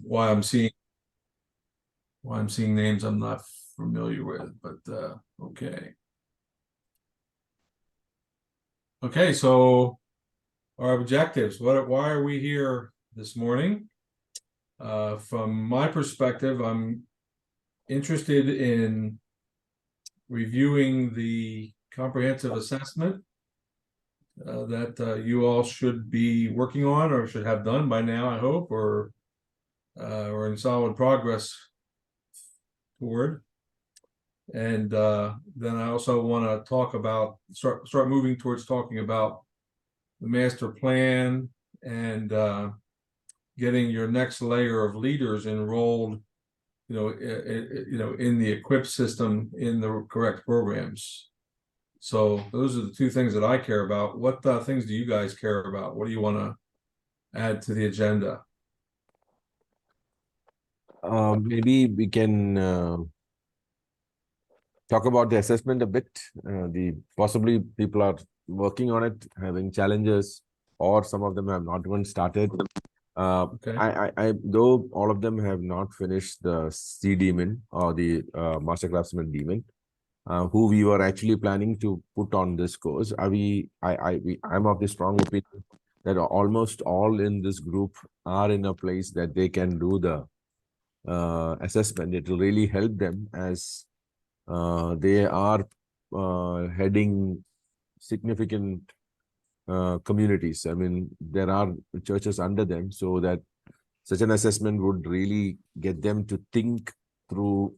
why I'm seeing names I'm not familiar with, but okay. Okay, so our objectives. Why are we here this morning? From my perspective, I'm interested in reviewing the comprehensive assessment that you all should be working on or should have done by now, I hope, or in solid progress toward. And then I also want to talk about start moving towards talking about the master plan and getting your next layer of leaders enrolled, in the equipped system in the correct programs. So those are the two things that I care about. What things do you guys care about? What do you want to add to the agenda? Maybe we can talk about the assessment a bit. The possibly people are working on it, having challenges, or some of them have not even started. Okay. Though all of them have not finished the C demon or the Master Craftsman demon, who we were actually planning to put on this course. I'm of the strong opinion that almost all in this group are in a place that they can do the assessment. It will really help them as they are heading significant communities. I mean, there are churches under them, so that such an assessment would really get them to think through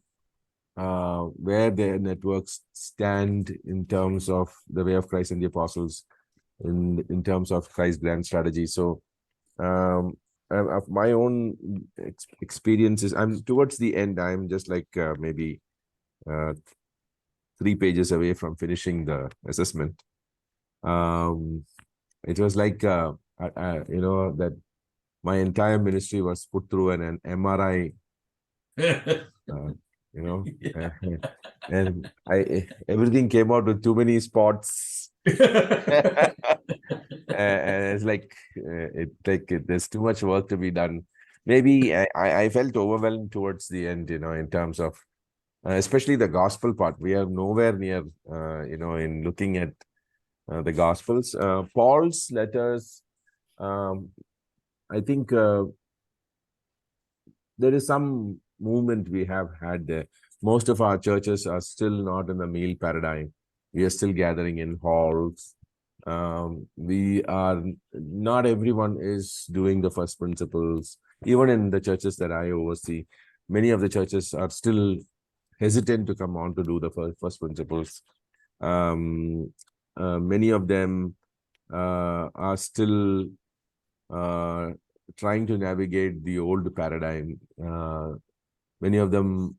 where their networks stand in terms of the way of Christ and the apostles, in terms of Christ's grand strategy. So, of my own experiences, I'm towards the end. I'm just like maybe 3 pages away from finishing the assessment. It was like that my entire ministry was put through an MRI. And everything came out with too many spots. And it's like there's too much work to be done. Maybe I felt overwhelmed towards the end, in terms of especially the gospel part. We are nowhere near, in looking at the gospels. Paul's letters, I think there is some movement we have had there. Most of our churches are still not in the meal paradigm. We are still gathering in halls. We are not everyone is doing the first principles. Even in the churches that I oversee, many of the churches are still hesitant to come on to do the first principles. Many of them are still trying to navigate the old paradigm. Many of them,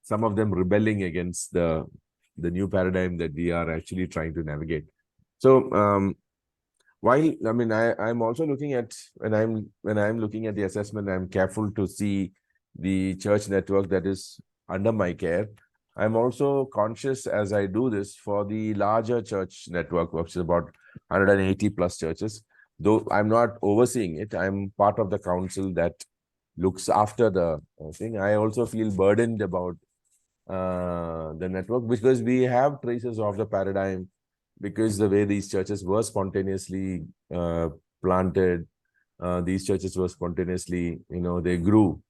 some of them rebelling against the new paradigm that we are actually trying to navigate. So while I mean I'm also looking at when I'm looking at the assessment, I'm careful to see the church network that is under my care. I'm also conscious as I do this for the larger church network, which is about 180 plus churches. Though I'm not overseeing it, I'm part of the council that looks after the thing. I also feel burdened about the network because we have traces of the paradigm, because the way these churches were spontaneously planted, these churches were spontaneously, they grew.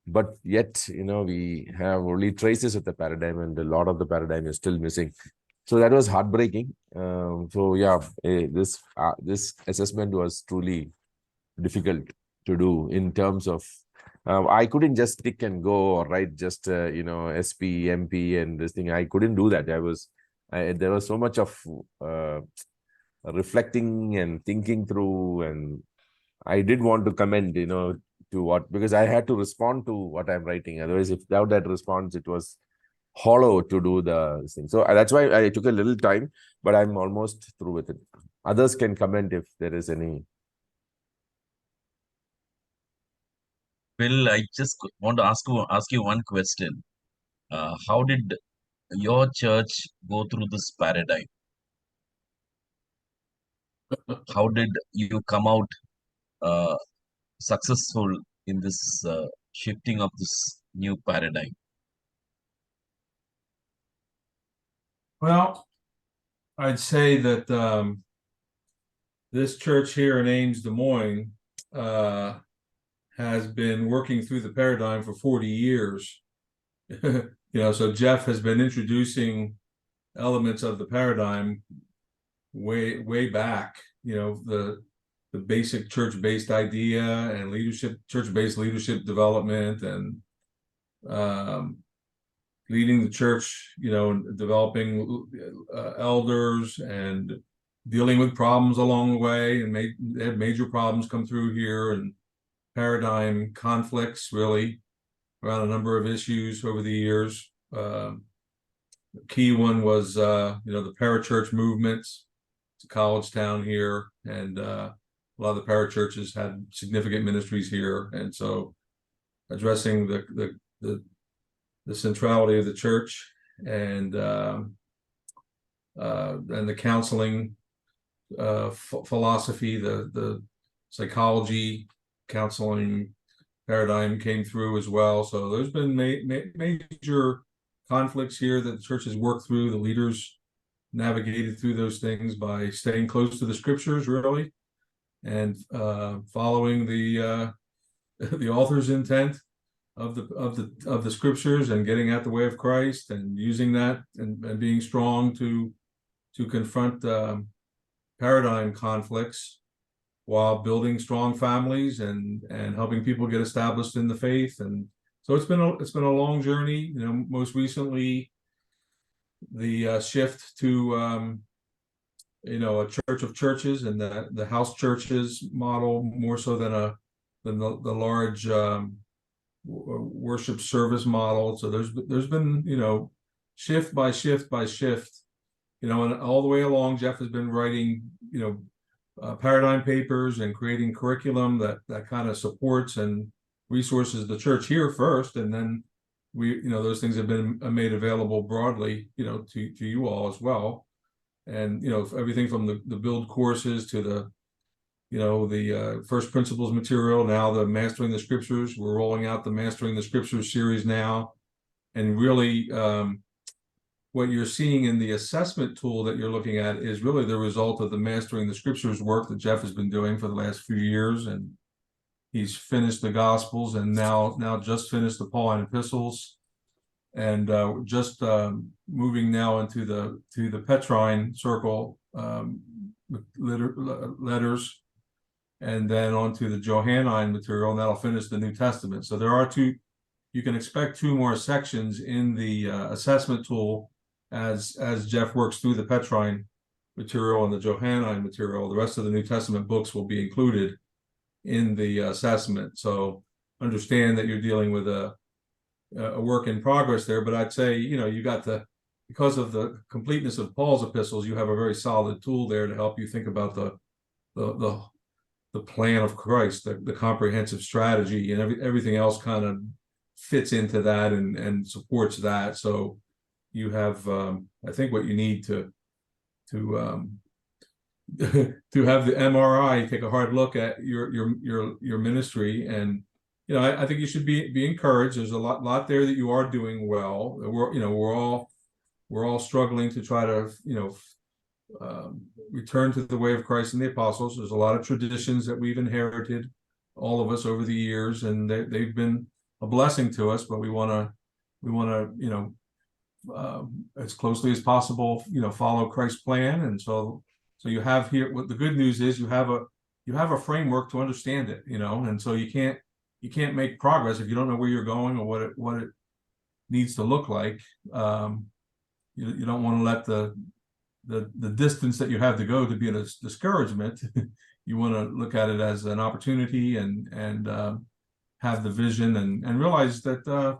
But yet, we have only traces of the paradigm, and a lot of the paradigm is still missing. So that was heartbreaking. So yeah, this assessment was truly difficult to do in terms of I couldn't just stick and go or write just SP, MP, and this thing. I couldn't do that. There was so much of reflecting and thinking through, and I did want to comment, to what, because I had to respond to what I'm writing. Otherwise, if without that response, it was hollow to do the thing. So that's why I took a little time, but I'm almost through with it. Others can comment if there is any. Bill, I just want to ask you one question. How did your church go through this paradigm? How did you come out successful in this shifting of this new paradigm? Well, I'd say that this church here in Ames, Des Moines, has been working through the paradigm for 40 years. So Jeff has been introducing elements of the paradigm way back. The basic church-based idea and church-based leadership development, and leading the church, developing elders and dealing with problems along the way, and they had major problems come through here, and paradigm conflicts really around a number of issues over the years. The key one was, the parachurch movements. It's a college town here, and a lot of the parachurches had significant ministries here, and so addressing the centrality of the church and the counseling philosophy, the psychology counseling paradigm came through as well. So there's been major conflicts here that the church has worked through. The leaders navigated through those things by staying close to the scriptures, really, and following the author's intent of the scriptures, and getting out the way of Christ, and using that and being strong to confront paradigm conflicts while building strong families and helping people get established in the faith. And so it's been a long journey. Most recently, the shift to a church of churches, and the house churches model, more so than the large worship service model. So there's been shift by shift by shift, and all the way along, Jeff has been writing paradigm papers and creating curriculum that kind of supports and resources the church here first, and then those things have been made available broadly to you all as well. And everything from the build courses to the first principles material, now the Mastering the Scriptures. We're rolling out the Mastering the Scriptures series now, and really what you're seeing in the assessment tool that you're looking at is really the result of the Mastering the Scriptures work that Jeff has been doing for the last few years. And he's finished the Gospels, and now just finished the Pauline epistles, and just moving now into the Petrine circle letters, and then onto the Johannine material, and that'll finish the New Testament. So you can expect 2 more sections in the assessment tool as Jeff works through the Petrine material and the Johannine material. The rest of the New Testament books will be included in the assessment. So understand that you're dealing with a work in progress there, but I'd say, you got because of the completeness of Paul's epistles, you have a very solid tool there to help you think about the plan of Christ, the comprehensive strategy, and everything else kind of fits into that and supports that. So you have, I think, what you need to have the MRI take a hard look at your ministry. And I think you should be encouraged. There's a lot there that you are doing well. We're all struggling to try to return to the way of Christ and the apostles. There's a lot of traditions that we've inherited, all of us, over the years, and they've been a blessing to us. But we want to as closely as possible follow Christ's plan. And so you have here, what the good news is, you have a framework to understand it, and so you can't make progress if you don't know where you're going or what it needs to look like. You don't want to let the distance that you have to go to be a discouragement. You want to look at it as an opportunity, and have the vision, and realize that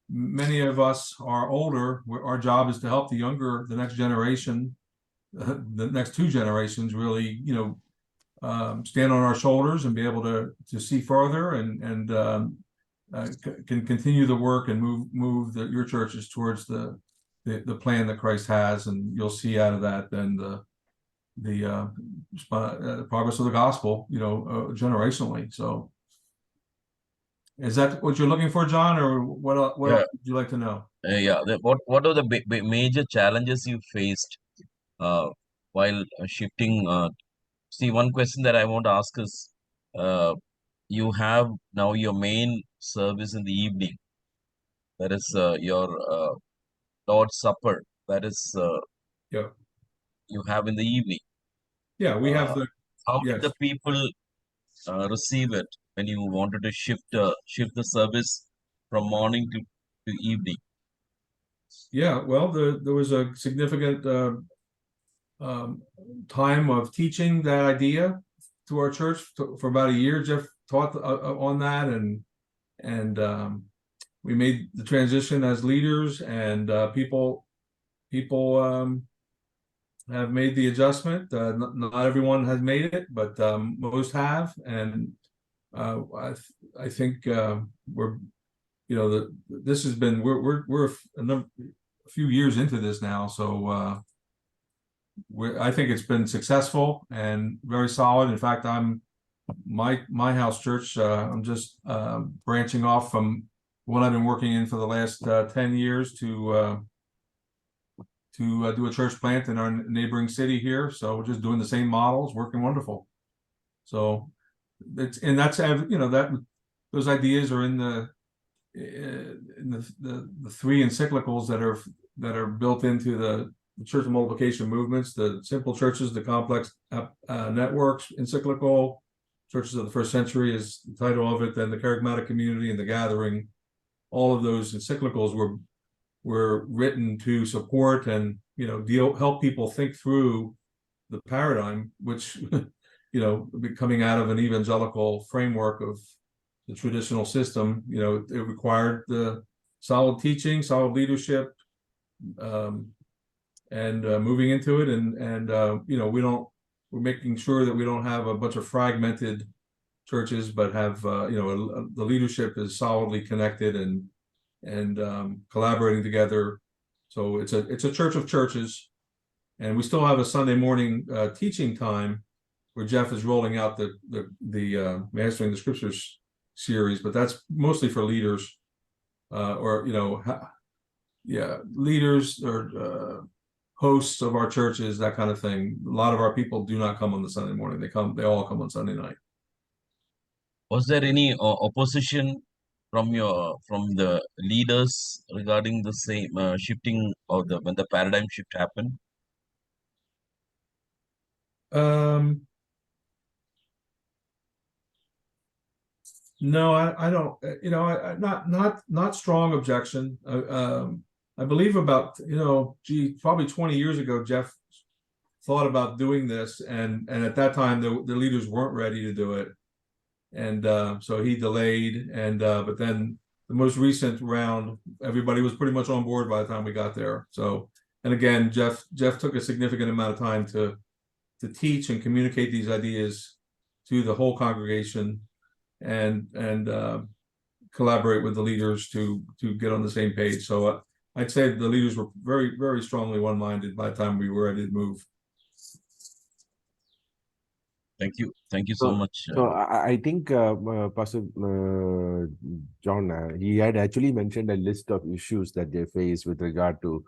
many of us are older. Our job is to help the next generation, the next 2 generations, really, stand on our shoulders and be able to see farther, and can continue the work and move your churches towards the plan that Christ has. And you'll see out of that then the progress of the gospel, generationally. So Is that what you're looking for, John, or what else Yeah. would you like to know? What are the major challenges you faced while shifting? See, one question that I want to ask is, you have now your main service in the evening. That is your Lord's Supper. That is Yeah. you have in the evening. Yeah, we have Uh, the, how did yes. the people receive it when you wanted to shift the service from morning to evening? Yeah, well, there was a significant um, time of teaching that idea to our church for about a year. Jeff taught on that, and we made the transition as leaders, and people have made the adjustment. Not everyone has made it, but most have, and I think we're, you know, this has been, we're a few years into this now, so I think it's been successful and very solid. In fact, my house church. I'm just branching off from what I've been working in for the last 10 years to do a church plant in our neighboring city here. So we're just doing the same models, working wonderful. So that's that those ideas are in the three encyclicals that are built into the church multiplication movements: the simple churches, the complex networks encyclical, churches of the first century is the title of it, then the charismatic community and the gathering. All of those encyclicals were written to support and help people think through the paradigm, which coming out of an evangelical framework of the traditional system. It required the solid teaching, solid leadership, and moving into it, and we're making sure that we don't have a bunch of fragmented churches, but have the leadership is solidly connected and collaborating together. So it's a church of churches, and we still have a Sunday morning teaching time where Jeff is rolling out the Mastering the Scriptures series, but that's mostly for leaders, or leaders or hosts of our churches, that kind of thing. A lot of our people do not come on the Sunday morning; they all come on Sunday night. Was there any opposition from the leaders regarding the same shifting or when the paradigm shift happened? No, I don't. Not strong objection. I believe about probably 20 years ago, Jeff thought about doing this, and at that time the leaders weren't ready to do it, and so he delayed. And but then the most recent round, everybody was pretty much on board by the time we got there. So, and again, Jeff took a significant amount of time to teach and communicate these ideas to the whole congregation, and collaborate with the leaders to get on the same page. So I'd say the leaders were very, very strongly one-minded by the time we were ready to move. Thank you so much. So I think Pastor John, he had actually mentioned a list of issues that they face with regard to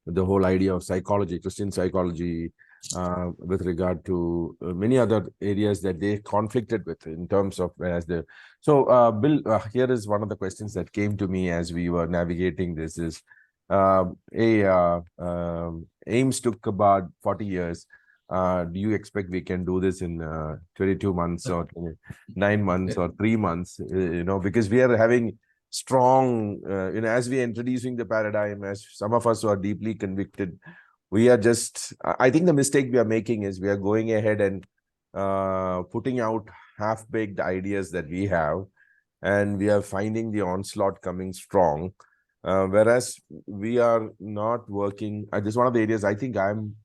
the whole idea of psychology, Christian psychology, with regard to many other areas that they conflicted with in terms of So Bill, here is one of the questions that came to me as we were navigating this is, AIMS took about 40 years. Do you expect we can do this in 22 months or 9 months or 3 months? Because we are having strong, as we are introducing the paradigm, as some of us who are deeply convicted, we are just, I think the mistake we are making is we are going ahead and putting out half-baked ideas that we have, and we are finding the onslaught coming strong. Whereas we are not working. This is one of the areas I think I'm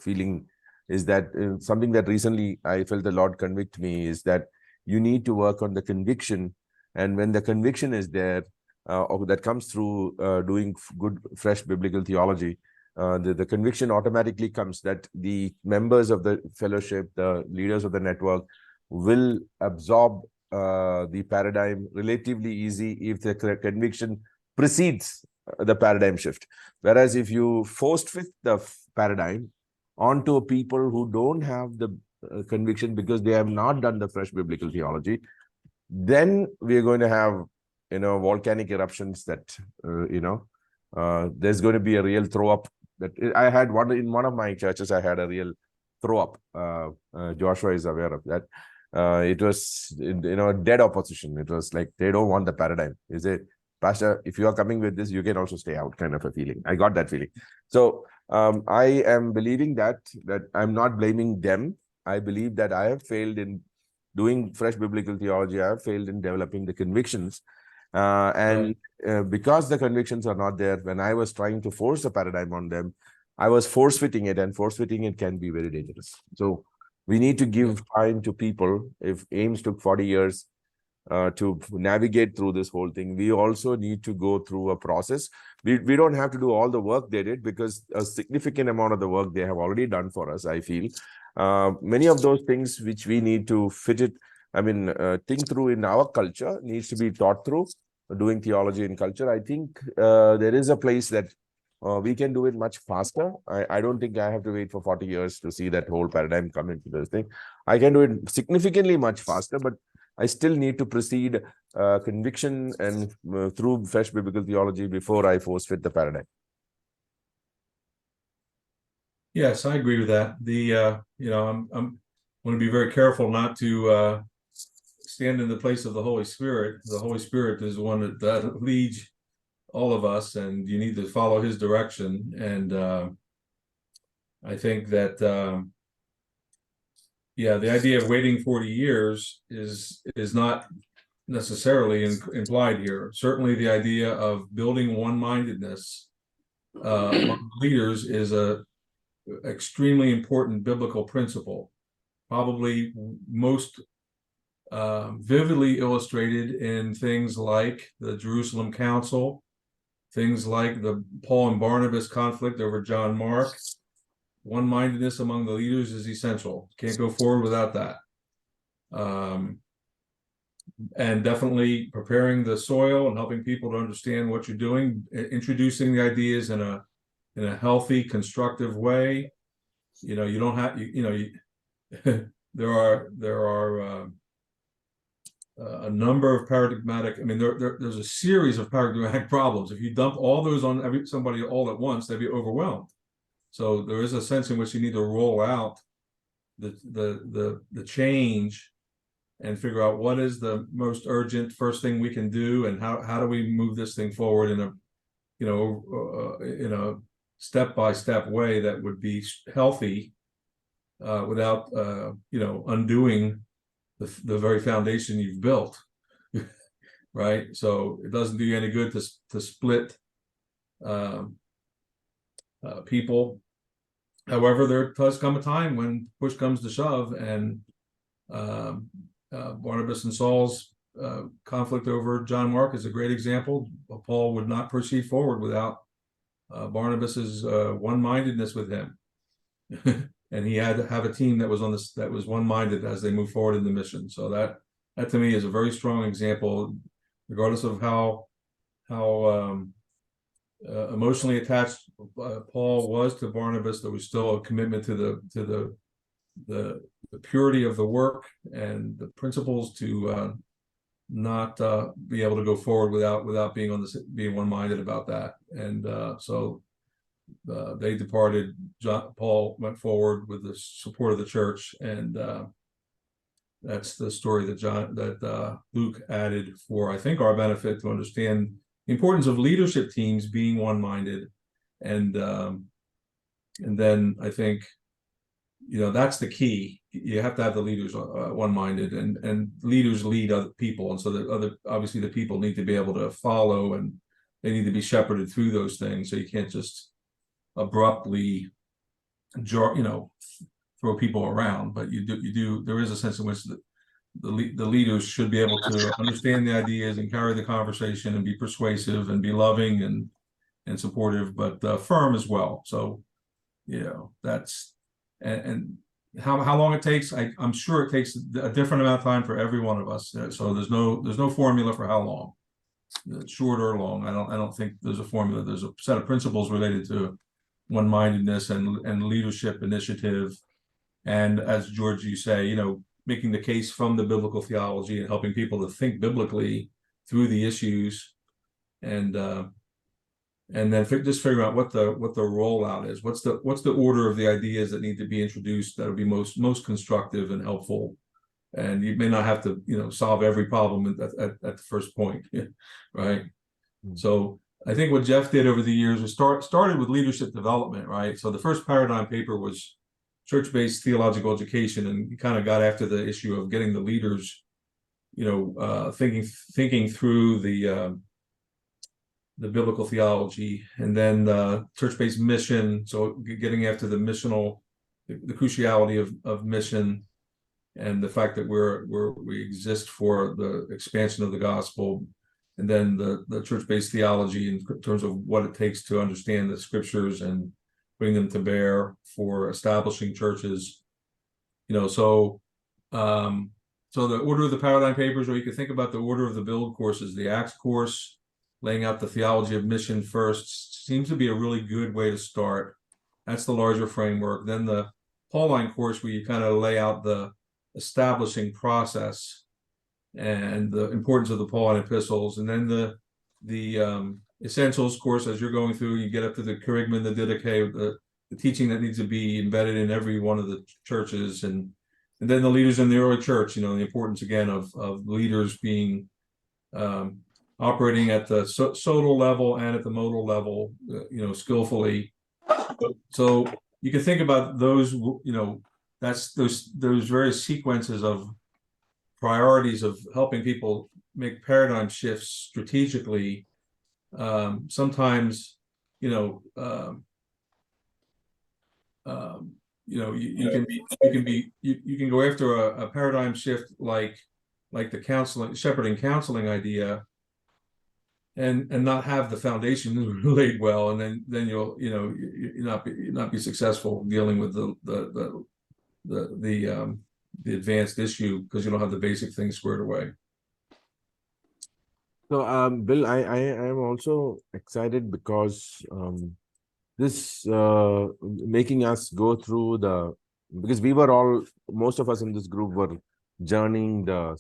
feeling is that something that recently I felt the Lord convict me is that you need to work on the conviction. And when the conviction is there, or that comes through doing good, fresh biblical theology, the conviction automatically comes that the members of the fellowship, the leaders of the network will absorb the paradigm relatively easy if the conviction precedes the paradigm shift. Whereas if you force fit the paradigm onto people who don't have the conviction because they have not done the fresh biblical theology, then we are going to have, volcanic eruptions that, there's going to be a real throw up. That I had in one of my churches, I had a real throw up. Joshua is aware of that. It was, dead opposition. It was like, they don't want the paradigm. Is it, Pastor, if you are coming with this, you can also stay out, kind of a feeling. I got that feeling. So I am believing that I'm not blaming them. I believe that I have failed in doing fresh biblical theology. I have failed in developing the convictions. Because the convictions are not there, when I was trying to force a paradigm on them, I was force fitting it, and force fitting it can be very dangerous. So we need to give time to people. If Ames took 40 years to navigate through this whole thing, we also need to go through a process. We don't have to do all the work they did, because a significant amount of the work they have already done for us, I feel. Many of those things which we need to think through in our culture needs to be taught through doing theology in culture. I think there is a place that we can do it much faster. I don't think I have to wait for 40 years to see that whole paradigm come into this thing. I can do it significantly much faster, but I still need to proceed conviction and through fresh biblical theology before I force fit the paradigm. Yes, I agree with that. I'm want to be very careful not to stand in the place of the Holy Spirit. The Holy Spirit is the one that leads all of us, and you need to follow his direction. And I think that the idea of waiting 40 years is not necessarily implied here. Certainly the idea of building one-mindedness among leaders is a extremely important biblical principle, probably most vividly illustrated in things like the Jerusalem Council, things like the Paul and Barnabas conflict over John Mark. One-mindedness among the leaders is essential. Can't go forward without that. And definitely preparing the soil and helping people to understand what you're doing, introducing the ideas in a healthy, constructive way. You don't have, there are a number of paradigmatic. There's a series of paradigmatic problems. If you dump all those on somebody all at once, they'd be overwhelmed. So there is a sense in which you need to roll out the change and figure out what is the most urgent first thing we can do, and how do we move this thing forward in a step-by-step way that would be healthy without undoing the very foundation you've built. Right? So it doesn't do you any good to split people. However, there does come a time when push comes to shove, and Barnabas and Saul's conflict over John Mark is a great example. Paul would not proceed forward without Barnabas's one-mindedness with him, and he had to have a team that was one-minded as they move forward in the mission. So that to me is a very strong example, regardless of how emotionally attached Paul was to Barnabas. There was still a commitment to the purity of the work and the principles to not be able to go forward without being one-minded about that. And so they departed. Paul went forward with the support of the church, and that's the story that Luke added for, I think, our benefit, to understand the importance of leadership teams being one-minded. And then I think that's the key. You have to have the leaders one-minded, and leaders lead other people, and so that obviously the people need to be able to follow, and they need to be shepherded through those things. So you can't just abruptly throw people around, but there is a sense in which the leaders should be able to understand the ideas and carry the conversation and be persuasive and be loving and supportive, but firm as well. So that's and how long it takes, I'm sure it takes a different amount of time for every one of us. So there's no formula for how long, short or long. I don't think there's a formula. There's a set of principles related to one-mindedness and leadership initiative. And as George, you say, you know, making the case from the biblical theology and helping people to think biblically through the issues, and then just figure out what the rollout is. What's the order of the ideas that need to be introduced that would be most constructive and helpful. And you may not have to, you know, solve every problem at the first point, right? So I think what Jeff did over the years was started with leadership development, right? So the first paradigm paper was church-based theological education, and he kind of got after the issue of getting the leaders, you know, thinking through the biblical theology, and then church-based mission. So getting after the missional, the cruciality of mission, and the fact that we exist for the expansion of the gospel, and then the church-based theology in terms of what it takes to understand the scriptures and bring them to bear for establishing churches. You know, so the order of the paradigm papers, or you could think about the order of the build courses. The Acts course, laying out the theology of mission first, seems to be a really good way to start. That's the larger framework. Then the Pauline course, where you kind of lay out the establishing process and the importance of the Pauline epistles, and then the essentials course. As you're going through, you get up to the kerygma, the didache, the teaching that needs to be embedded in every one of the churches, and then the leaders in the early church. You know, the importance again of leaders being operating at the sodal level and at the modal level, you know, skillfully. So you can think about those, you know, that's those various sequences of priorities of helping people make paradigm shifts strategically. Sometimes, you know, you can go after a paradigm shift like the shepherding counseling idea, and not have the foundation laid well, and then you'll, you know, not be successful dealing with the advanced issue, because you don't have the basic things squared away. So, Bill, I am also excited because this making us go through because we were all, most of us in this group were journeying the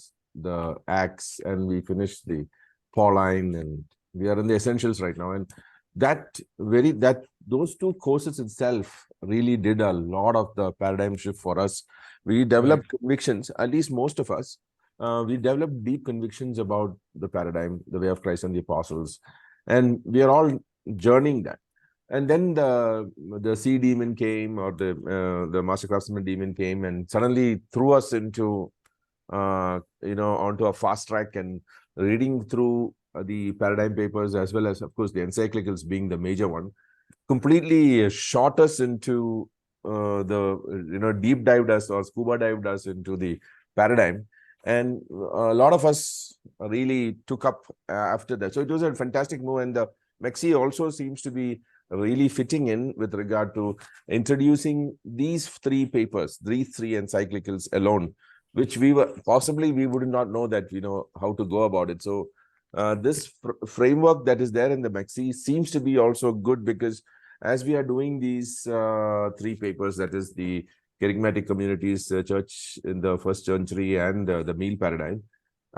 Acts, and we finished the Pauline, and we are in the essentials right now. And those two courses itself really did a lot of the paradigm shift for us. We developed convictions, at least most of us. We developed deep convictions about the paradigm, the way of Christ and the apostles, and we are all journeying that. And then the sea demon came, or the master craftsman demon came, and suddenly threw us into onto a fast track, and reading through the paradigm papers, as well as, of course, the encyclicals being the major one, completely shot us into deep dived us, or scuba dived us into the paradigm. And a lot of us really took up after that. So it was a fantastic move. And the MCCEE also seems to be really fitting in with regard to introducing these three papers, these three encyclicals alone, which we would not know that, how to go about it. So this framework that is there in the MCCEE seems to be also good, because as we are doing these three papers, that is the charismatic communities, church in the first century, and the meal paradigm,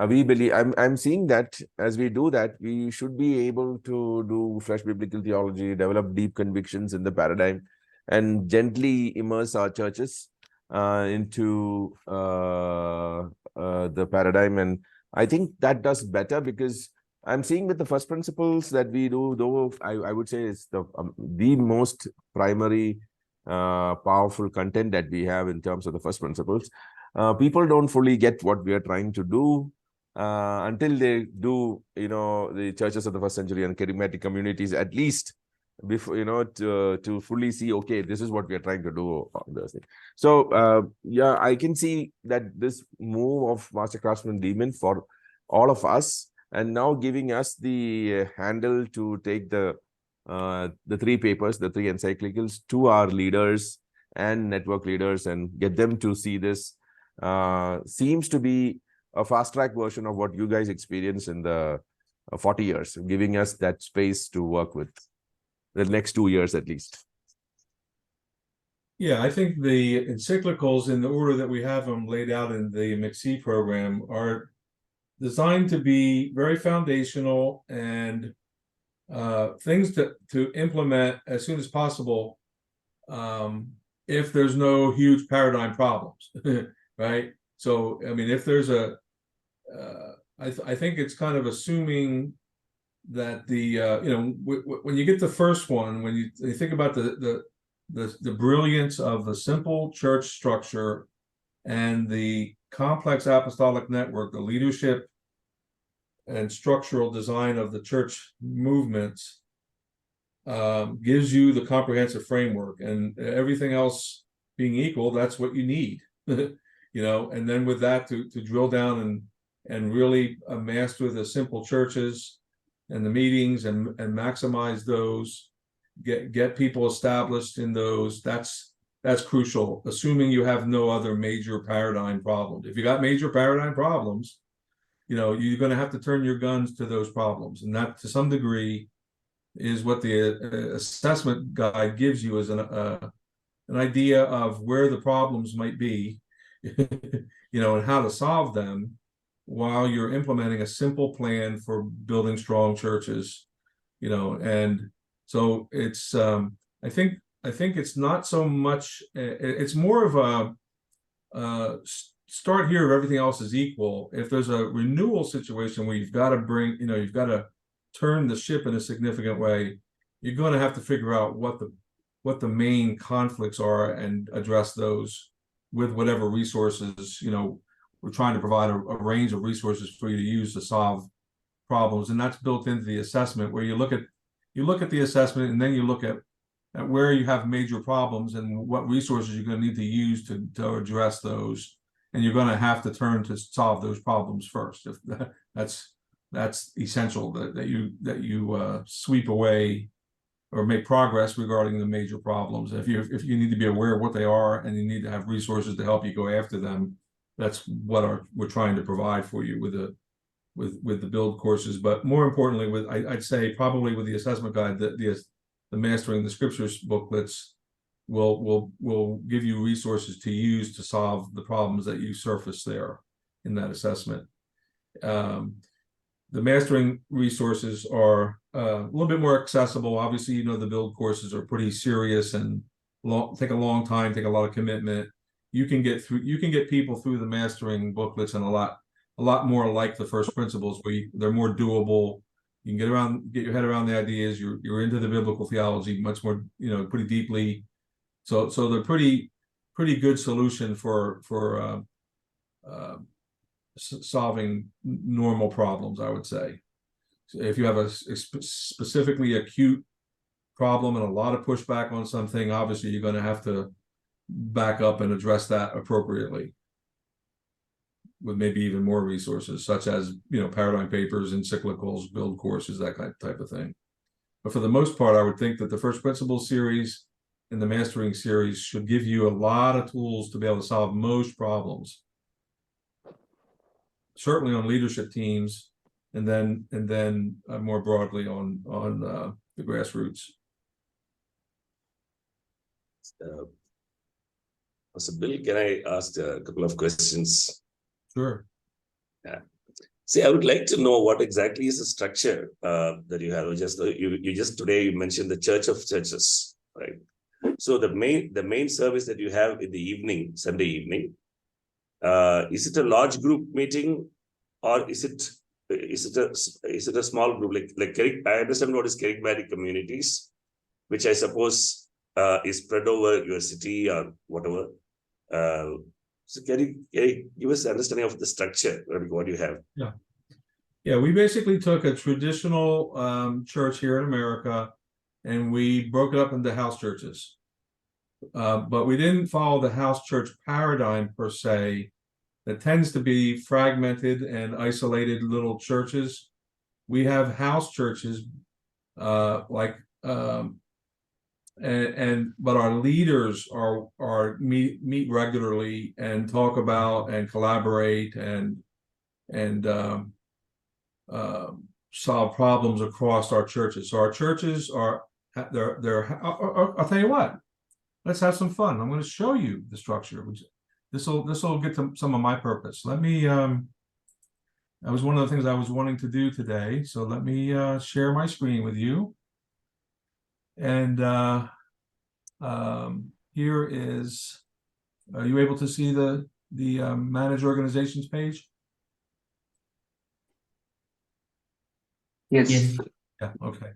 we believe, I'm seeing that as we do that, we should be able to do fresh biblical theology, develop deep convictions in the paradigm, and gently immerse our churches into the paradigm. And I think that does better, because I'm seeing with the first principles that we do, though I would say it's the most primary powerful content that we have in terms of the first principles. People don't fully get what we are trying to do until they do, the churches of the first century and charismatic communities, at least before, to fully see, okay, this is what we are trying to do on this. So yeah, I can see that this move of Master Craftsman Demon for all of us, and now giving us the handle to take the three papers, the three encyclicals, to our leaders, and network leaders and get them to see this. Seems to be a fast track version of what you guys experienced in the 40 years, giving us that space to work with the next 2 years at least. Yeah, I think the encyclicals in the order that we have them laid out in the MCCEE program are designed to be very foundational and things to implement as soon as possible if there's no huge paradigm problems, right? So, I mean, if there's I think it's kind of assuming that the when you get the first one, when you think about the brilliance of the simple church structure and the complex apostolic network, the leadership and structural design of the church movements gives you the comprehensive framework, and everything else being equal, that's what you need. And then with that to drill down and really master the simple churches and the meetings and maximize those, get people established in those. That's crucial, assuming you have no other major paradigm problems. If you got major paradigm problems, you're going to have to turn your guns to those problems, and that to some degree is what the assessment guide gives you as an idea of where the problems might be, and how to solve them while you're implementing a simple plan for building strong churches, and so it's I think it's not so much, it's more of a start here if everything else is equal. If there's a renewal situation where you've got to turn the ship in a significant way, you're going to have to figure out what the main conflicts are and address those with whatever resources. We're trying to provide a range of resources for you to use to solve problems, and that's built into the assessment, where you look at the assessment and then you look at where you have major problems and what resources you're going to need to use to address those, and you're going to have to turn to solve those problems first. If that's essential, that you sweep away or make progress regarding the major problems. If you need to be aware of what they are and you need to have resources to help you go after them, that's what we're trying to provide for you with the build courses. But more importantly, I'd say probably with the assessment guide, the Mastering the Scriptures booklets will give you resources to use to solve the problems that you surface there in that assessment. The mastering resources are a little bit more accessible. Obviously, the build courses are pretty serious and take a long time, take a lot of commitment. You can get people through the mastering booklets and a lot more like the first principles, where they're more doable. You can get your head around the ideas. You're into the biblical theology much more, pretty deeply. So they're pretty good solution for solving normal problems, I would say. So if you have a specifically acute problem and a lot of pushback on something, obviously you're going to have to back up and address that appropriately with maybe even more resources, such as paradigm papers, encyclicals, build courses, that type of thing. But for the most part, I would think that the First Principles series and the Mastering series should give you a lot of tools to be able to solve most problems, certainly on leadership teams, and then more broadly on the grassroots. So Bill, can I ask a couple of questions? Sure. Yeah. See, I would like to know what exactly is the structure that you have. You just today you mentioned the Church of Churches, right? So the main service that you have in the evening, Sunday evening, is it a large group meeting, or is it a small group like I understand what is charismatic communities, which I suppose is spread over your city or whatever. So can you give us an understanding of the structure, what you have? Yeah, we basically took a traditional church here in America and we broke it up into house churches. But we didn't follow the house church paradigm per se. That tends to be fragmented and isolated little churches. We have house churches like but our leaders are meet regularly and talk about and collaborate and solve problems across our churches. So our churches I'll tell you what, let's have some fun. I'm going to show you the structure. This will get to some of my purpose. Let me that was one of the things I was wanting to do today. So let me share my screen with you. And here is, are you able to see the manage organizations page? Yes. Yeah, okay.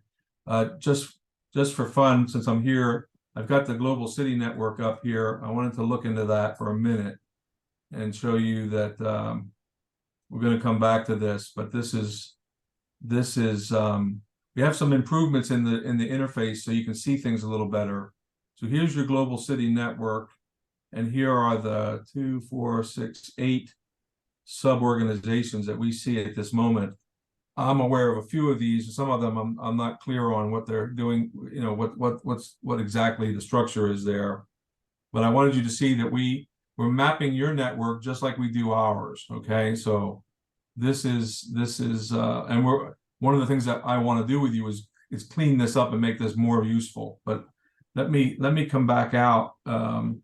Just for fun, since I'm here, I've got the Global City Network up here. I wanted to look into that for a minute and show you that we're going to come back to this, but this is we have some improvements in the interface so you can see things a little better. So here's your Global City Network, and here are the 2, 4, 6, 8 sub-organizations that we see at this moment. I'm aware of a few of these. Some of them I'm not clear on what they're doing, you know, what exactly the structure is there. But I wanted you to see that we're mapping your network just like we do ours. Okay, so this is and one of the things that I want to do with you is clean this up and make this more useful. But let me come back out. And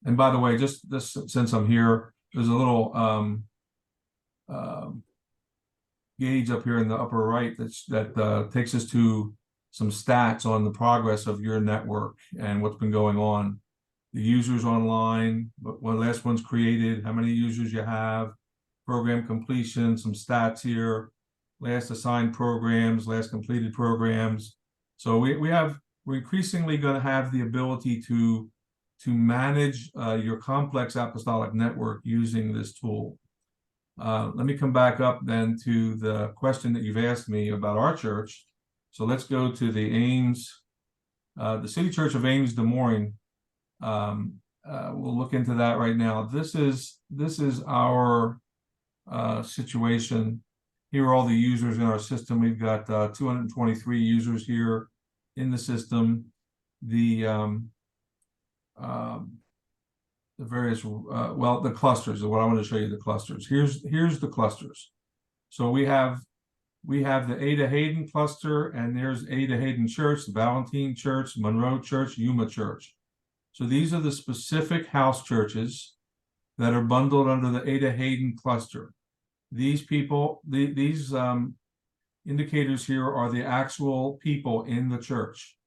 by the way, just this, since I'm here, there's a little gauge up here in the upper right that takes us to some stats on the progress of your network and what's been going on. The users online, what last one's created, how many users you have, program completion, some stats here, last assigned programs, last completed programs. So we're increasingly going to have the ability to manage your complex apostolic network using this tool. Let me come back up then to the question that you've asked me about our church. So let's go to the Ames, the City Church of Ames, Des Moines. We'll look into that right now. This is our situation. Here are all the users in our system. We've got 223 users here in the system. The various the clusters is what I want to show you. The clusters. Here's the clusters. So we have the Ada Hayden cluster, and there's Ada Hayden Church, the Valentine Church, Monroe Church, Yuma Church. So these are the specific house churches that are bundled under the Ada Hayden cluster. These people, these indicators here are the actual people in the church.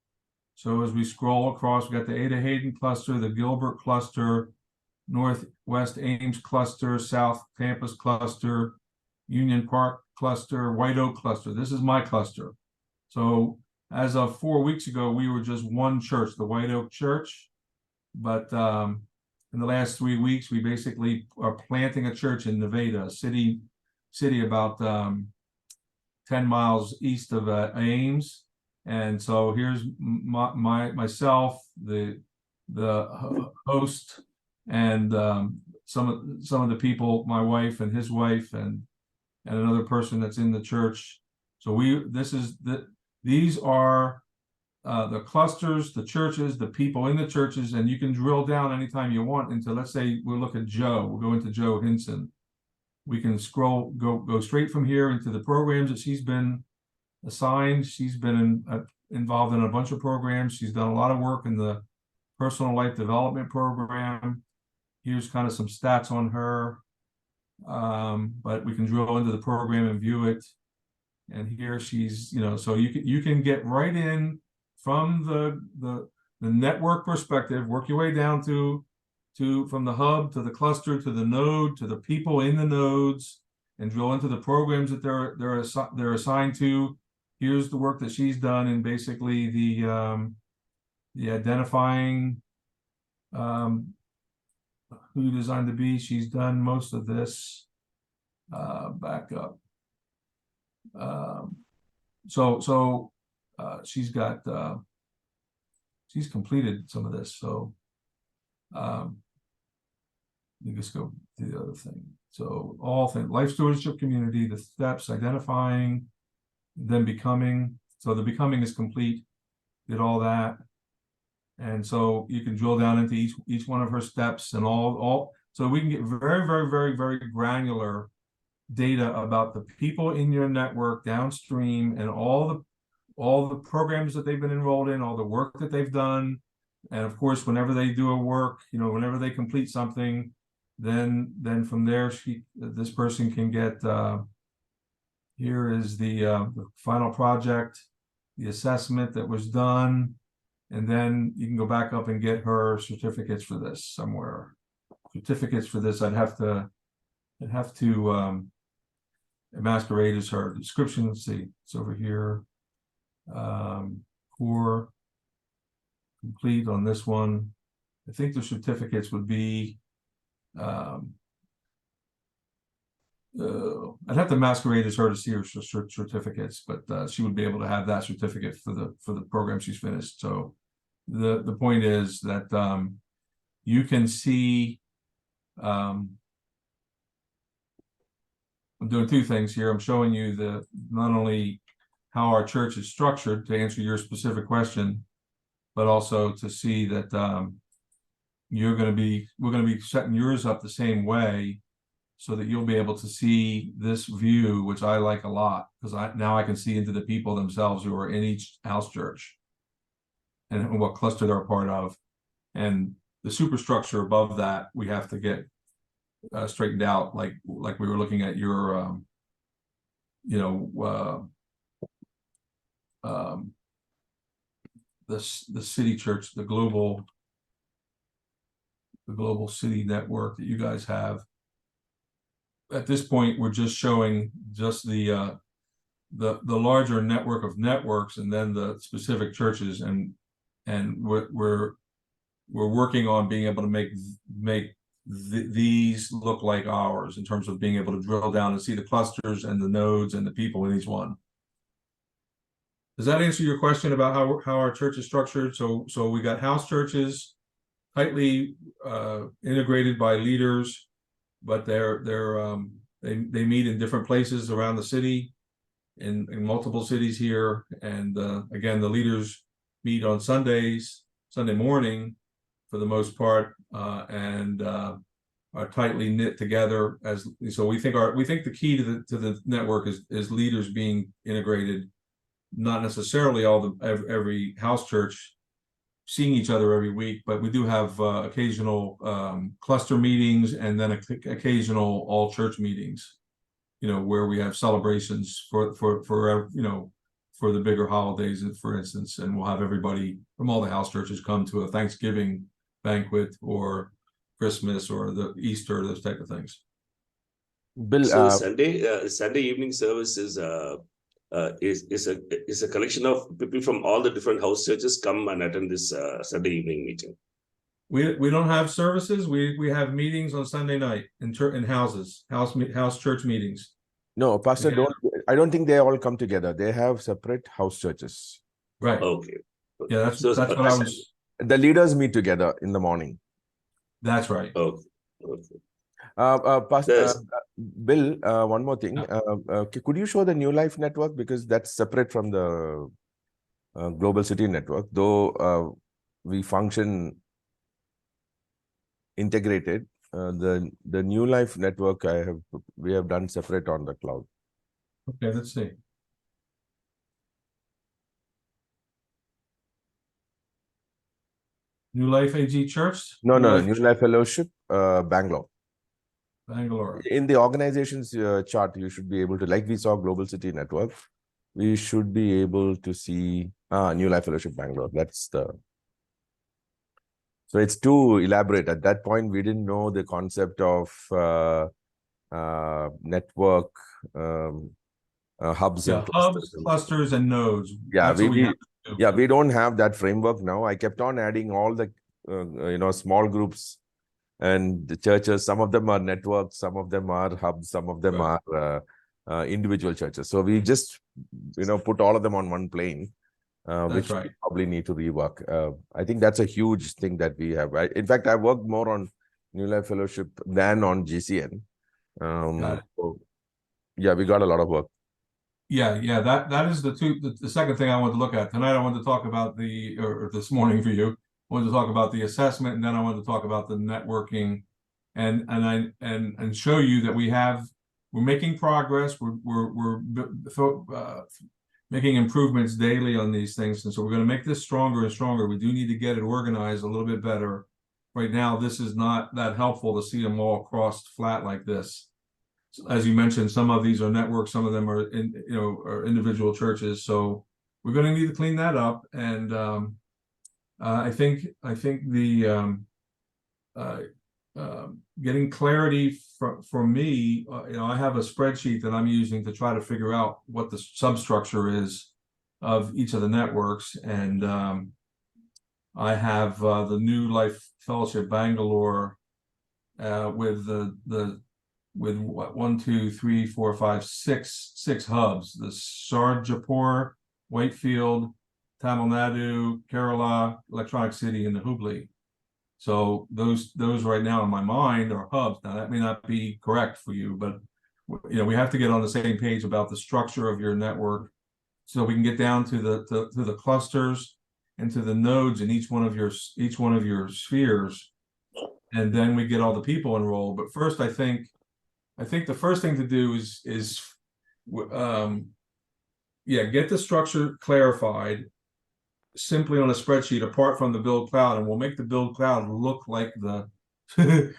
So as we scroll across, we've got the Ada Hayden cluster, the Gilbert cluster, Northwest Ames cluster, South Campus cluster, Union Park cluster, White Oak cluster. This is my cluster. So as of 4 weeks ago, we were just one church, the White Oak Church. But in the last 3 weeks, we basically are planting a church in Nevada, city about 10 miles east of Ames. And so here's myself, the host, and some of the people, my wife and his wife, and another person that's in the church. So these are the clusters, the churches, the people in the churches, and you can drill down anytime you want into, let's say we'll look at Joe. We'll go into Joe Hinson. We can go straight from here into the programs that she's been assigned. She's been involved in a bunch of programs. She's done a lot of work in the personal life development program. Here's kind of some stats on her, but we can drill into the program and view it. And here she's, so you can get right in from the network perspective, work your way down to from the hub to the cluster to the node to the people in the nodes, and drill into the programs that they're assigned to. Here's the work that she's done in basically the identifying who designed to be. She's done most of this. Back up. She's got she's completed some of this. So let me just go to the other thing. So all things, life stewardship community, the steps, identifying, then becoming. So the becoming is complete. did all that. And so you can drill down into each one of her steps and all, so we can get very, very, very, very granular data about the people in your network downstream and all the programs that they've been enrolled in, all the work that they've done. And of course, whenever they do a work, whenever they complete something, then from there, this person can get, here is the final project, the assessment that was done. And then you can go back up and get her certificates for this somewhere. Certificates for this, I'd have to masquerade as her description. Let's see, it's over here. Core complete on this one. I think the certificates would be I'd have to masquerade as her to see her certificates, but she would be able to have that certificate for the program she's finished. So the point is that you can see, I'm doing two things here. I'm showing you not only how our church is structured to answer your specific question, but also to see that we're going to be setting yours up the same way, so that you'll be able to see this view, which I like a lot, because now I can see into the people themselves who are in each house church and what cluster they're a part of. And the superstructure above that, we have to get straightened out, like we were looking at your, the city church, the global city network that you guys have. At this point, we're just showing just the larger network of networks, and then the specific churches, and we're working on being able to make these look like ours in terms of being able to drill down and see the clusters and the nodes and the people in each one. Does that answer your question about how our church is structured? So we got house churches, tightly integrated by leaders, but they meet in different places around the city, in multiple cities here. And again, the leaders meet on Sunday morning for the most part, and are tightly knit together. So we think the key to the network is leaders being integrated, not necessarily every house church seeing each other every week, but we do have occasional cluster meetings, and then occasional all church meetings, where we have celebrations for the bigger holidays, for instance, and we'll have everybody from all the house churches come to a Thanksgiving banquet or Christmas or the Easter, those type of things. Bill, So Sunday evening service is a collection of people from all the different house churches come and attend this Sunday evening meeting. We don't have services. We have meetings on Sunday night in house church meetings. no, Pastor, Yeah. I don't think they all come together. They have separate house churches. Right. Okay. Yeah, that's So, what I was. The leaders meet together in the morning. That's right. Okay. Okay. Bill, one more thing. Could you show the New Life Network, because that's separate from the Global City Network, though we function integrated. The New Life Network we have done separate on the cloud. Okay, let's see. New Life AG Church? No, Life New Life Fellowship, Bangalore. Bangalore. In the organization's chart, you should be able to, like we saw Global City Network, we should be able to see New Life Fellowship Bangalore. So it's too elaborate. At that point, we didn't know the concept of network, hubs and Hubs, clusters, and nodes. Yeah, That's what we have to do. we don't have that framework now. I kept on adding all the small groups and the churches. Some of them are networks, some of them are hubs, some of them are individual churches. So we just put all of them on one plane, which we probably need to rework. I think that's a huge thing that we have. In fact, I worked more on New Life Fellowship than on GCN. So, yeah, we got a lot of work. Yeah, that is the second thing I wanted to look at. Tonight I wanted to talk about or this morning for you, I wanted to talk about the assessment, and then I wanted to talk about the networking and show you that we're making progress. We're making improvements daily on these things. And so we're going to make this stronger and stronger. We do need to get it organized a little bit better. Right now, this is not that helpful to see them all crossed flat like this. As you mentioned, some of these are networks, some of them are are individual churches. So we're going to need to clean that up. And I think the getting clarity for me, I have a spreadsheet that I'm using to try to figure out what the substructure is of each of the networks. And I have the New Life Fellowship Bangalore with with what 1, 2, 3, 4, 5, 6 hubs: the Sarjapur, Whitefield, Tamil Nadu, Kerala, Electronic City, and the Hubli. So those right now in my mind are hubs. Now that may not be correct for you, but we have to get on the same page about the structure of your network, so we can get down to the clusters and to the nodes in each one of your spheres, and then we get all the people enrolled. But first, I think the first thing to do is get the structure clarified simply on a spreadsheet apart from the build cloud, and we'll make the build cloud look like the we'll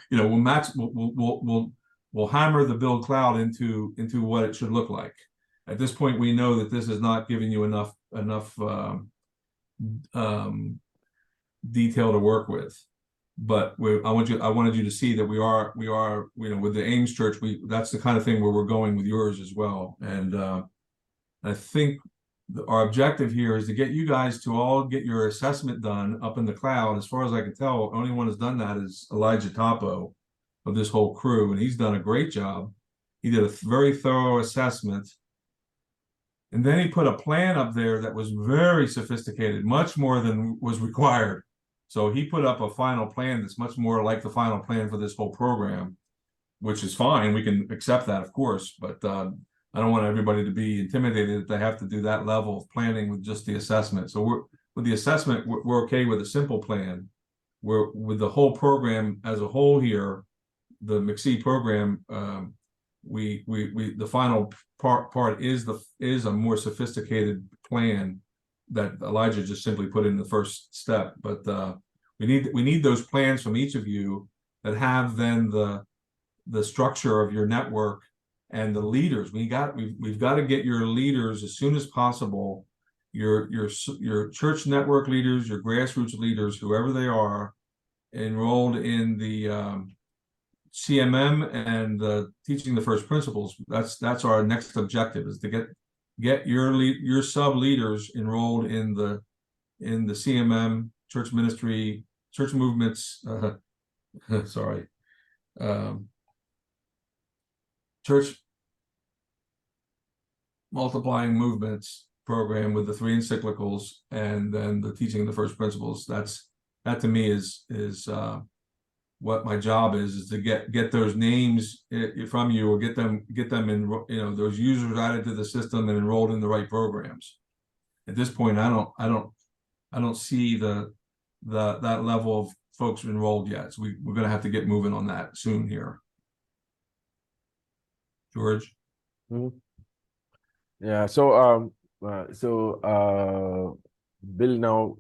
hammer the build cloud into what it should look like. At this point, we know that this is not giving you enough detail to work with. But I wanted you to see that we are with the Ames Church, that's the kind of thing where we're going with yours as well. And I think our objective here is to get you guys to all get your assessment done up in the cloud. As far as I can tell, the only one who's done that is Elijah Topo of this whole crew, and he's done a great job. He did a very thorough assessment, and then he put a plan up there that was very sophisticated, much more than was required. So he put up a final plan that's much more like the final plan for this whole program, which is fine. We can accept that, of course, but I don't want everybody to be intimidated that they have to do that level of planning with just the assessment. So with the assessment, we're okay with a simple plan. We're with the whole program as a whole here, the MCCEE program. The final part is a more sophisticated plan that Elijah just simply put in the first step. But we need those plans from each of you that have then the structure of your network and the leaders. We've got to get your leaders as soon as possible. Your church network leaders, your grassroots leaders, whoever they are, enrolled in the CMM and teaching the first principles. That's our next objective, is to get your sub leaders enrolled in the CMM, church ministry, church movements. Church multiplying movements program with the 3 encyclicals, and then the teaching of the first principles. That to me is what my job is to get those names from you, or get them in, those users added to the system and enrolled in the right programs. At this point, I don't see that level of folks enrolled yet. So we're going to have to get moving on that soon here. George. Mm-hmm. Yeah. So Bill, now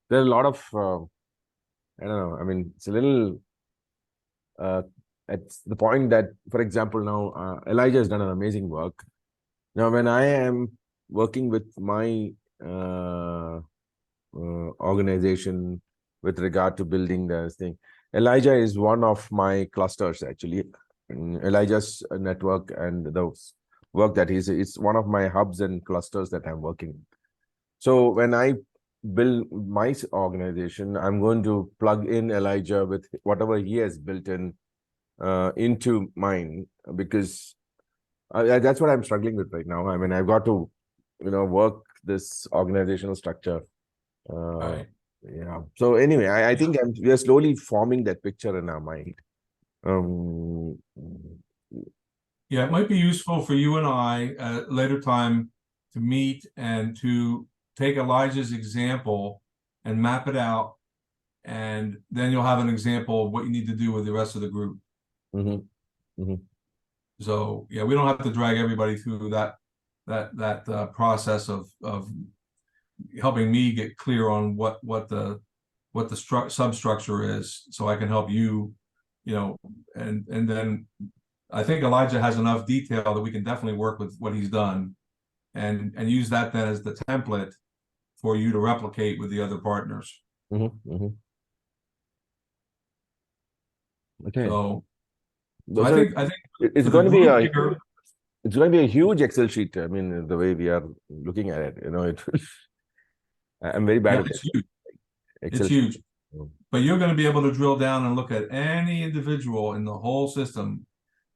there are a lot of I don't know. I mean, it's a little at the point that, for example, now Elijah has done an amazing work. Now, when I am working with my organization with regard to building this thing, Elijah is one of my clusters, actually. Elijah's network and the work that it's one of my hubs and clusters that I'm working. So when I build my organization, I'm going to plug in Elijah with whatever he has built in into mine, because that's what I'm struggling with right now. I mean, I've got to, work this organizational structure. Right. Yeah. So anyway, I think we are slowly forming that picture in our mind. Yeah, it might be useful for you and I at a later time meet and to take Elijah's example and map it out. And then you'll have an example of what you need to do with the rest of the group. So yeah, we don't have to drag everybody through that process of helping me get clear on what the substructure is, so I can help you, and then I think Elijah has enough detail that we can definitely work with what he's done, and use that then as the template for you to replicate with the other partners. Okay. So So I think it's for going to the be group a here, it's going to be a huge Excel sheet. I mean, the way we are looking at it, it. I'm very bad yeah, at it's huge. Excel It's huge. sheet. But you're going to be able to drill down and look at any individual in the whole system.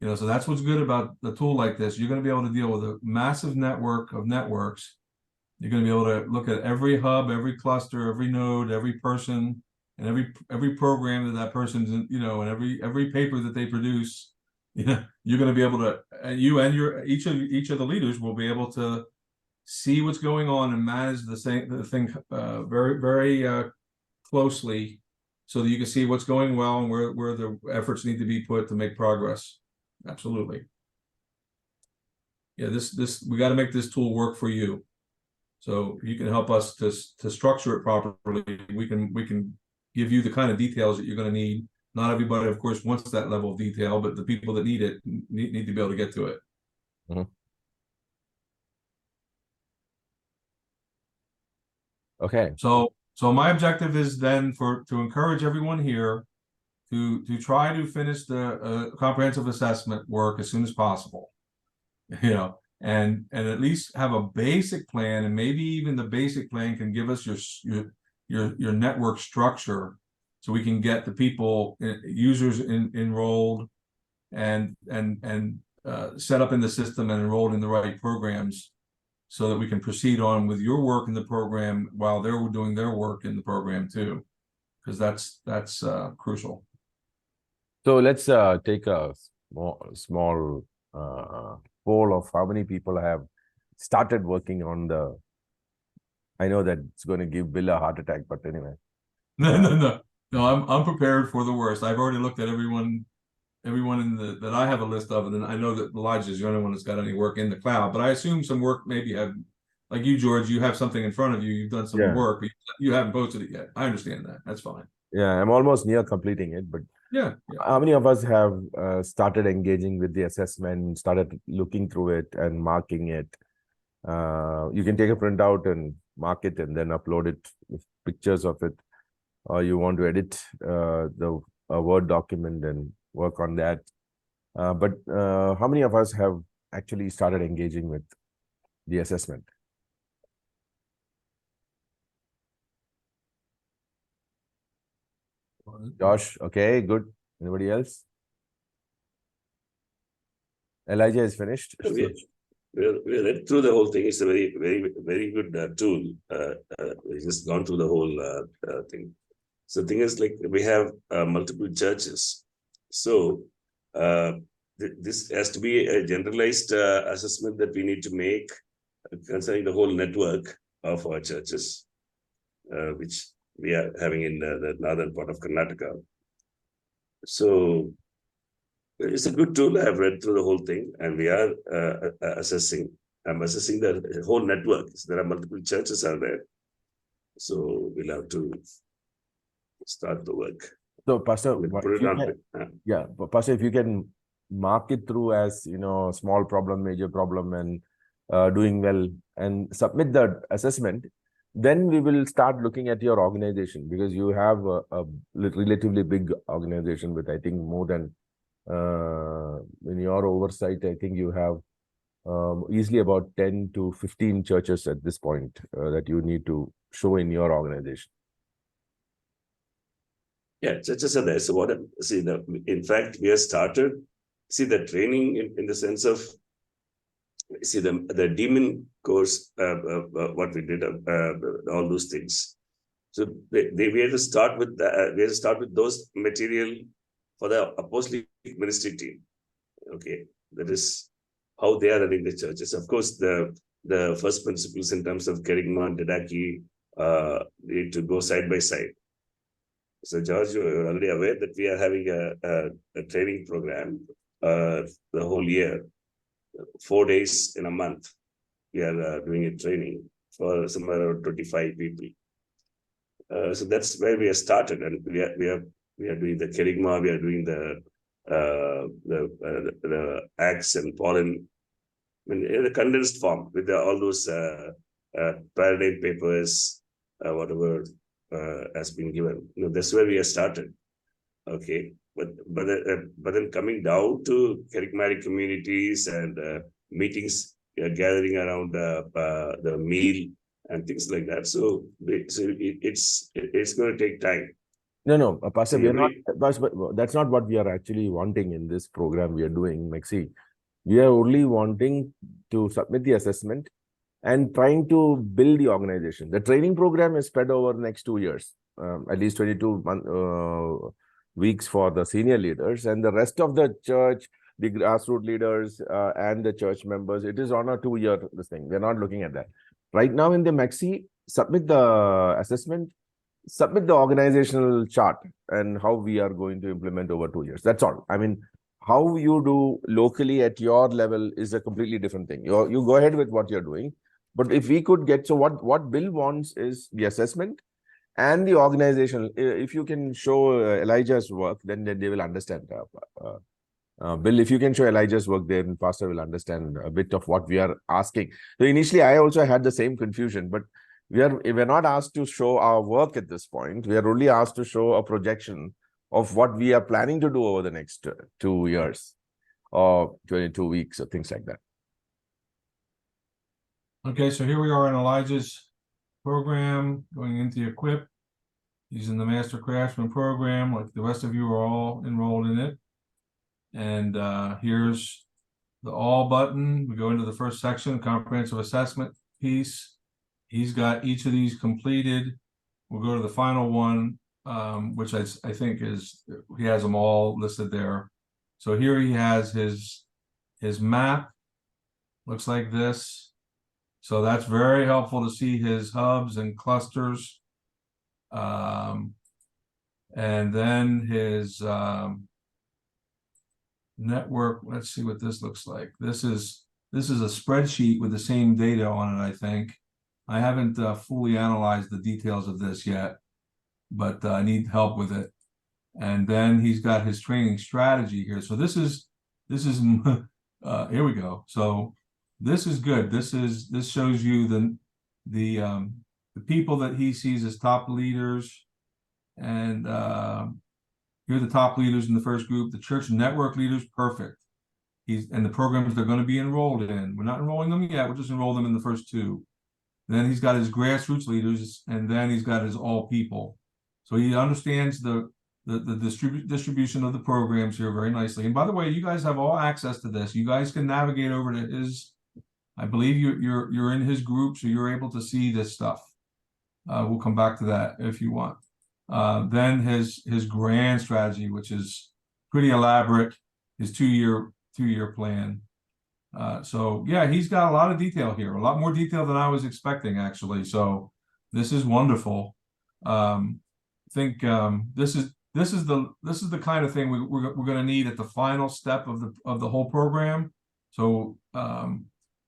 So that's what's good about the tool like this. You're going to be able to deal with a massive network of networks. You're going to be able to look at every hub, every cluster, every node, every person, and every program that person's in, and every paper that they produce. You're going to be able to, you and each of the leaders will be able to see what's going on and manage the thing very, very closely, so that you can see what's going well and where the efforts need to be put to make progress. Absolutely. Yeah, we got to make this tool work for you. So you can help us to structure it properly. We can give you the kind of details that you're going to need. Not everybody, of course, wants that level of detail, but the people that need it need to be able to get to it. Okay. So my objective is then to encourage everyone here to try to finish the comprehensive assessment work as soon as possible, and at least have a basic plan, and maybe even the basic plan can give us your network structure, so we can get the people, users enrolled and set up in the system and enrolled in the right programs, so that we can proceed on with your work in the program while they're doing their work in the program too, because that's crucial. So let's take a small poll of how many people have started working on the. I know that it's going to give Bill a heart attack, but anyway. No. I'm prepared for the worst. I've already looked at everyone in that I have a list of, and then I know that Elijah is the only one that's got any work in the cloud. But I assume some work maybe have, like you, George, you have something in front of you. You've done some work, but you haven't posted it yet. I understand that. That's fine. Yeah, I'm almost near completing it, but yeah. How many of us have started engaging with the assessment, started looking through it and marking it? You can take a printout and mark it and then upload it with pictures of it, or you want to edit the Word document and work on that. But how many of us have actually started engaging with the assessment? Josh, okay, good. Anybody else? Elijah is finished. We read through the whole thing. It's a very, very, very good tool. We just gone through the whole thing. So the thing is, like, we have multiple churches. So this has to be a generalized assessment that we need to make concerning the whole network of our churches, which we are having in the northern part of Karnataka. So it's a good tool. I have read through the whole thing, and we are assessing. I'm assessing the whole network. So there are multiple churches out there. So we'll have to start the work. So, Pastor, Pastor, if you can mark it through as, small problem, major problem, and doing well, and submit the assessment, then we will start looking at your organization, because you have a relatively big organization with, I think, more than, in your oversight, I think you have easily about 10 to 15 churches at this point that you need to show in your organization. Yeah, churches are there. So in fact, we have started, the training in the sense of, the demon course, what we did, all those things. So we had to start with those material for the apostolic ministry team. Okay, that is how they are running the churches. Of course, the the first principles in terms of kerygma and didache need to go side by side. So, George, you're already aware that we are having a training program the whole year, 4 days in a month. We are doing a training for somewhere around 25 people. So that's where we have started, and we are doing the kerygma, we are doing the axe and pollen, in a condensed form with all those paradigm papers, whatever has been given. That's where we have started. Okay, but then coming down to kerygmatic communities and meetings, gathering around the meal and things like that. So it's going to take time. No, Pastor, we are not. Every- That's not what we are actually wanting in this program we are doing, MCCEE. We are only wanting to submit the assessment and trying to build the organization. The training program is spread over the next 2 years, at least 22 weeks for the senior leaders, and the rest of the church, the grassroots leaders and the church members, it is on a 2-year this thing. We're not looking at that. Right now in the MCCEE, submit the assessment, submit the organizational chart and how we are going to implement over 2 years. That's all. I mean, how you do locally at your level is a completely different thing. You go ahead with what you're doing. But if we could get, so what Bill wants is the assessment and the organizational. If you can show Elijah's work, then they will understand. Bill, if you can show Elijah's work, then Pastor will understand a bit of what we are asking. So initially, I also had the same confusion, but we're not asked to show our work at this point. We are only asked to show a projection of what we are planning to do over the next 2 years or 22 weeks or things like that. Okay, so here we are in Elijah's program, going into Equip. He's in the Master Craftsman program, like the rest of you are all enrolled in it. And here's the all button. We go into the first section, comprehensive assessment piece. He's got each of these completed. We'll go to the final one, which I think is, he has them all listed there. So here he has his map, looks like this. So that's very helpful to see his hubs and clusters. And then his network, let's see what this looks like. This is a spreadsheet with the same data on it, I think. I haven't fully analyzed the details of this yet, but I need help with it. And then he's got his training strategy here. So this is here we go. So this is good. This shows you the people that he sees as top leaders, and here are the top leaders in the first group. The church network leaders, perfect. And the programs they're going to be enrolled in. We're not enrolling them yet. We'll just enroll them in the first 2. Then he's got his grassroots leaders, and then he's got his all people. So he understands the distribution of the programs here very nicely. And by the way, you guys have all access to this. You guys can navigate over to his. I believe you're in his group, so you're able to see this stuff. We'll come back to that if you want. Then his grand strategy, which is pretty elaborate, his 2-year plan. So yeah, he's got a lot of detail here, a lot more detail than I was expecting, actually. So this is wonderful. I think this is the kind of thing we're going to need at the final step of the whole program. So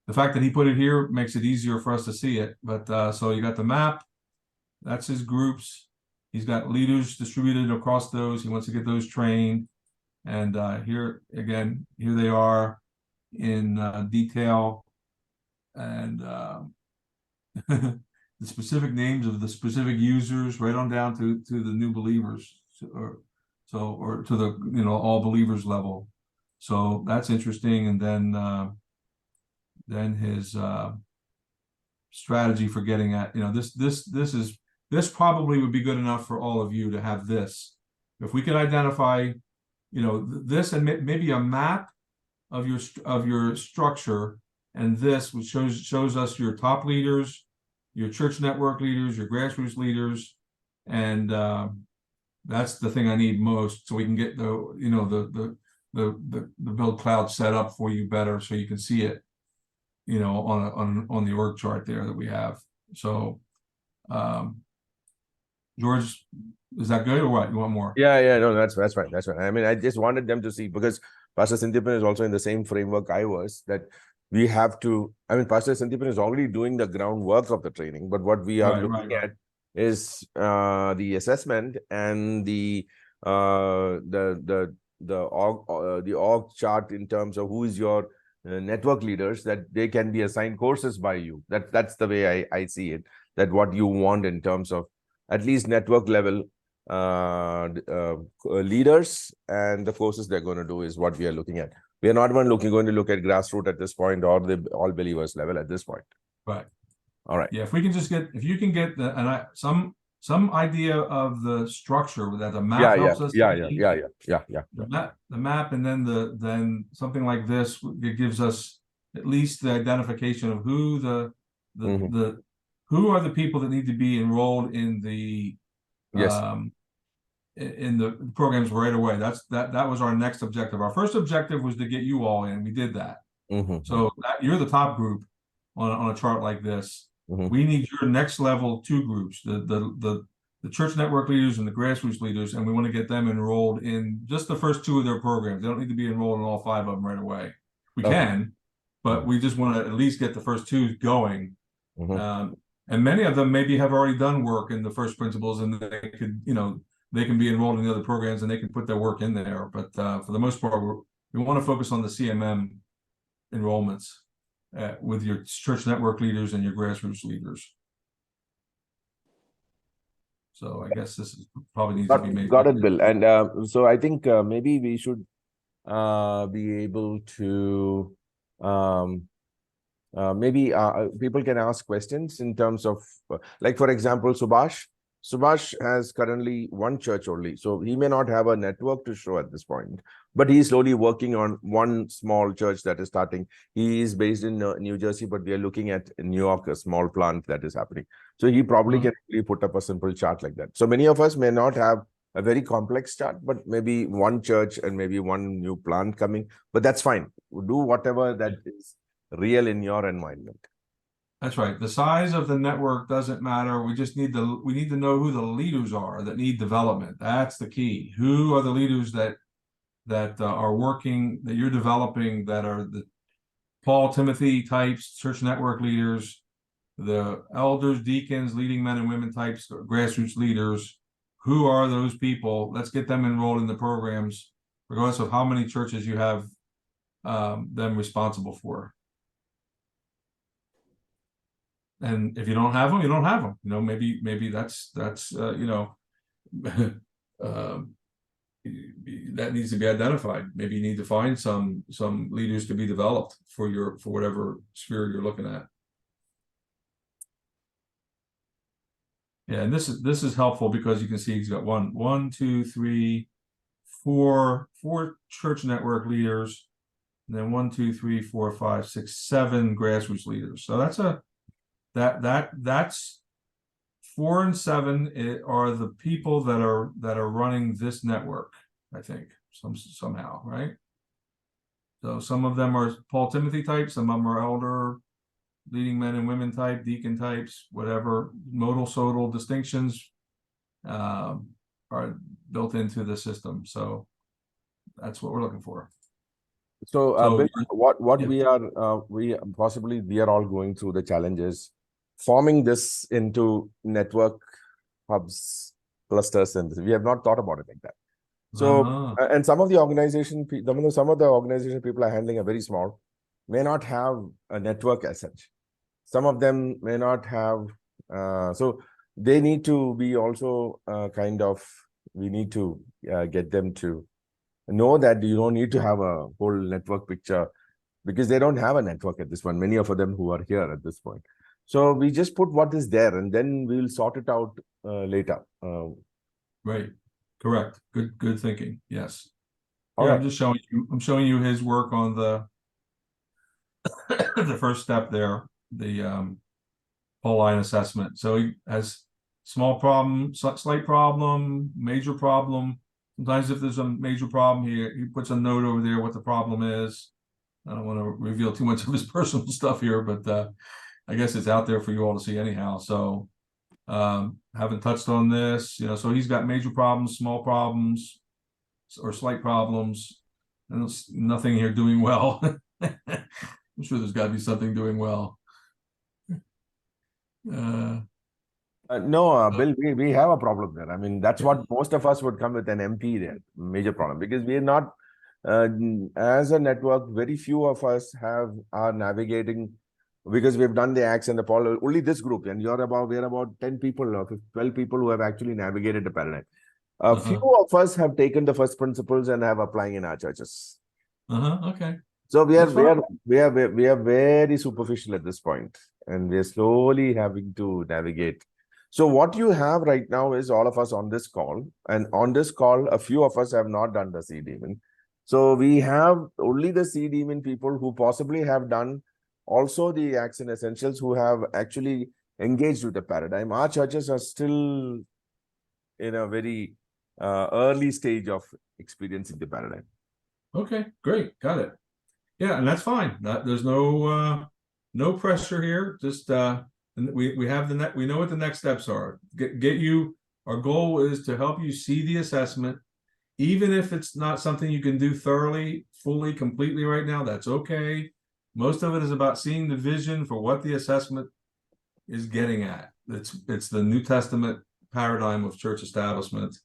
the fact that he put it here makes it easier for us to see it. But so you got the map, that's his groups. He's got leaders distributed across those. He wants to get those trained. And here again, here they are in detail, and the specific names of the specific users, right on down to the new believers, or to the all believers level. So that's interesting. And then his strategy for getting at this probably would be good enough for all of you to have this. If we could identify this and maybe a map of your structure, and this which shows us your top leaders, your church network leaders, your grassroots leaders, and that's the thing I need most, so we can get the build cloud set up for you better, so you can see it. you know, on the org chart there that we have. So, George, is that good or what? You want more? Yeah, no, that's fine. That's fine. I mean, I just wanted them to see, because Pastor Sinthipan is also in the same framework I was, that we have to. I mean, Pastor Sinthipan is already doing the groundwork of the training, but what we are looking at is the assessment and the org chart in terms of who is your network leaders, that they can be assigned courses by you. That's the way I see it. That what you want in terms of at least network level leaders, and the courses they're going to do is what we are looking at. We are not even going to look at grassroots at this point, or the all believers level at this point. Right. All right. Yeah, if you can get some idea of the structure that the map helps us. Yeah. The map, and then something like this, it gives us at least the identification of who who are the people that need to be enrolled in the in the programs right away. That was our next objective. Our first objective was to get you all in. We did that. So you're the top group on a chart like this. We need your next level 2 groups, the church network leaders and the grassroots leaders, and we want to get them enrolled in just the first 2 of their programs. They don't need to be enrolled in all 5 of them right away. We can, but we just want to at least get the first 2 going. And many of them maybe have already done work in the first principles, and they could, you know, they can be enrolled in the other programs and they can put their work in there. But for the most part, we want to focus on the CMM enrollments with your church network leaders and your grassroots leaders. So I guess this is probably needs to be made. Got it, Bill. And so I think maybe we should be able to maybe people can ask questions in terms of like, for example, Subhash has currently 1 church only, so he may not have a network to show at this point, but he's slowly working on 1 small church that is starting. He is based in New Jersey, but we are looking at New York, a small plant that is happening. So he probably can really put up a simple chart like that. So many of us may not have a very complex chart, but maybe 1 church and maybe 1 new plant coming, but that's fine. Do whatever that is real in your environment. That's right. The size of the network doesn't matter. We just need to know who the leaders are that need development. That's the key. Who are the leaders that are working, that you're developing, that are the Paul Timothy types, church network leaders, the elders, deacons, leading men and women types, grassroots leaders. Who are those people? Let's get them enrolled in the programs, regardless of how many churches you have them responsible for. And if you don't have them, you don't have them. You know, maybe that's you know, that needs to be identified. Maybe you need to find some leaders to be developed for whatever sphere you're looking at. Yeah, and this is helpful because you can see he's got 1, 2, 3, 4 church network leaders, and then 1, 2, 3, 4, 5, 6, 7 grassroots leaders. So that's 4 and 7 are the people that are running this network, I think, somehow, right? So some of them are Paul Timothy types, some of them are elder, leading men and women type, deacon types, whatever modal sodal distinctions are built into the system. So that's what we're looking for. So Bill, what we are all going through the challenges forming this into network hubs, clusters, and we have not thought about it like that. So and some of the organization people are handling are very small, may not have a network as such. Some of them may not have, so they need to be also we need to get them to know that you don't need to have a whole network picture, because they don't have a network at this point, many of them who are here at this point. So we just put what is there, and then we'll sort it out later. Right. Correct. Good thinking. Yes. All right. right. I'm showing you his work on the the first step there, the whole line assessment. So he has small problem, slight problem, major problem. Sometimes if there's a major problem, he puts a note over there what the problem is. I don't want to reveal too much of his personal stuff here, but I guess it's out there for you all to see anyhow. So haven't touched on this, so he's got major problems, small problems, or slight problems, and it's nothing here doing well. I'm sure there's got to be something doing well. No, Bill, we have a problem there. I mean, that's what most of us would come with an MP there, major problem, because we are not, as a network, very few of us are navigating, because we've done the acts and the poll, only this group, and we're about 10 people or 12 people who have actually navigated the paradigm. A few of us have taken the first principles and have applying in our churches. Okay. So we That's fine. are very superficial at this point, and we are slowly having to navigate. So what you have right now is all of us on this call, and on this call, a few of us have not done the C demon. So we have only the C demon people who possibly have done also the acts and essentials, who have actually engaged with the paradigm. Our churches are still in a very early stage of experiencing the paradigm. Okay, great, got it. Yeah, and that's fine. There's no pressure here. Just and we have we know what the next steps are. Get you. Our goal is to help you see the assessment, even if it's not something you can do thoroughly, fully, completely right now. That's okay. Most of it is about seeing the vision for what the assessment is getting at. It's the New Testament paradigm of church establishment.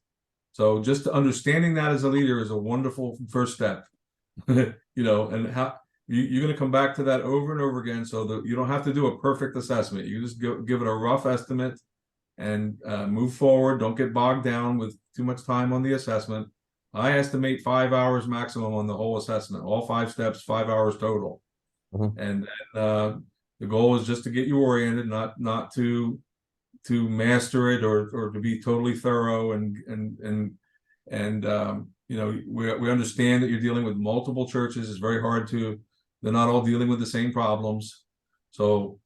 So just understanding that as a leader is a wonderful first step. And how you're going to come back to that over and over again, so that you don't have to do a perfect assessment. You just give it a rough estimate and move forward. Don't get bogged down with too much time on the assessment. I estimate 5 hours maximum on the whole assessment, all 5 steps, 5 hours total. And the goal is just to get you oriented, not to master it or to be totally thorough and we understand that you're dealing with multiple churches. It's very hard they're not all dealing with the same problems. So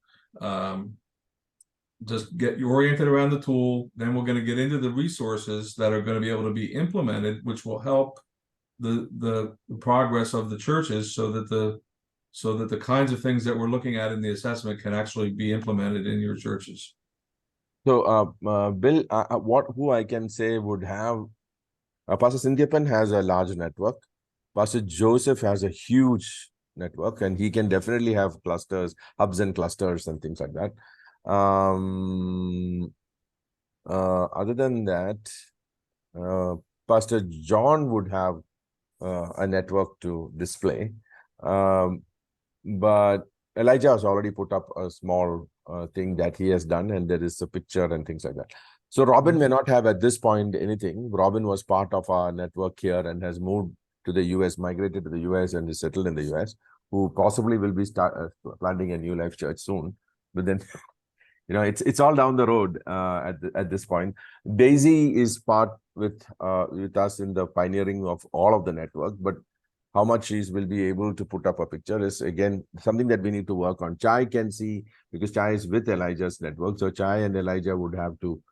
just get you oriented around the tool. Then we're going to get into the resources that are going to be able to be implemented, which will help the progress of the churches, so that the kinds of things that we're looking at in the assessment can actually be implemented in your churches. So, Bill, who I can say would have, Pastor Cynthia has a large network. Pastor Joseph has a huge network, and he can definitely have clusters, hubs and clusters and things like that. Other than that, Pastor John would have a network to display. But Elijah has already put up a small thing that he has done, and there is a picture and things like that. So Robin may not have at this point anything. Robin was part of our network here and has moved to the US, migrated to the US, and is settled in the US, who possibly will be planting a New Life Church soon. But then, it's all down the road at this point. Daisy is part with us in the pioneering of all of the network, but how much she will be able to put up a picture is, again, something that we need to work on. Chai can see, because Chai is with Elijah's network. So Chai and Elijah would have to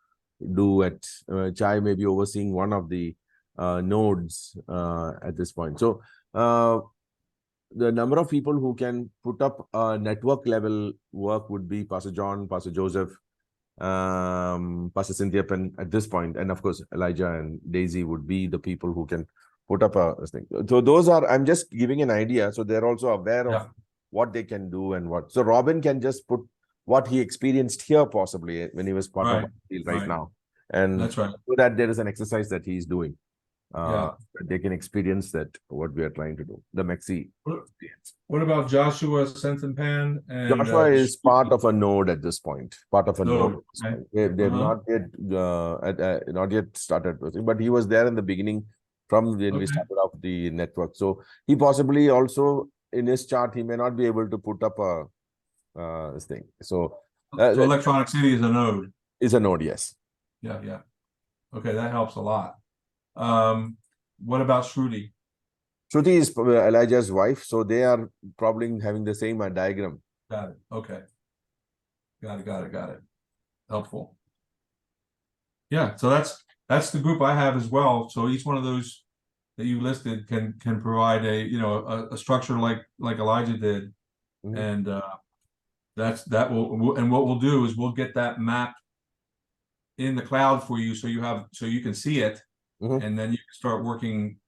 do it. Chai may be overseeing one of the nodes at this point. So the number of people who can put up network level work would be Pastor John, Pastor Joseph, Pastor Cynthia at this point. And of course, Elijah and Daisy would be the people who can put up a thing. So those are, I'm just giving an idea. So they're also aware of what they can do and what. So Robin can just put what he experienced here, possibly when he was part of the field right now. And that's right. So that there is an exercise that he's doing. They can experience that what we are trying to do. The MCCEE. What about Joshua, Senthimpan, and Joshua is part of a node at this point. Part of a node. Okay. They've not yet started, but he was there in the beginning from when we started off the network. So he possibly also in his chart he may not be able to put up a this thing. So Electronic City is a node. Is a node, yes. Yeah. Okay, that helps a lot. What about Shruti? Shruti is Elijah's wife, so they are probably having the same diagram. Got it. Okay. Got it. Helpful. Yeah, so that's the group I have as well. So each one of those that you listed can provide a structure like Elijah did, Mhm. and that will, and what we'll do is we'll get that map in the cloud for you, so you can see it, Mhm. and then you can start working,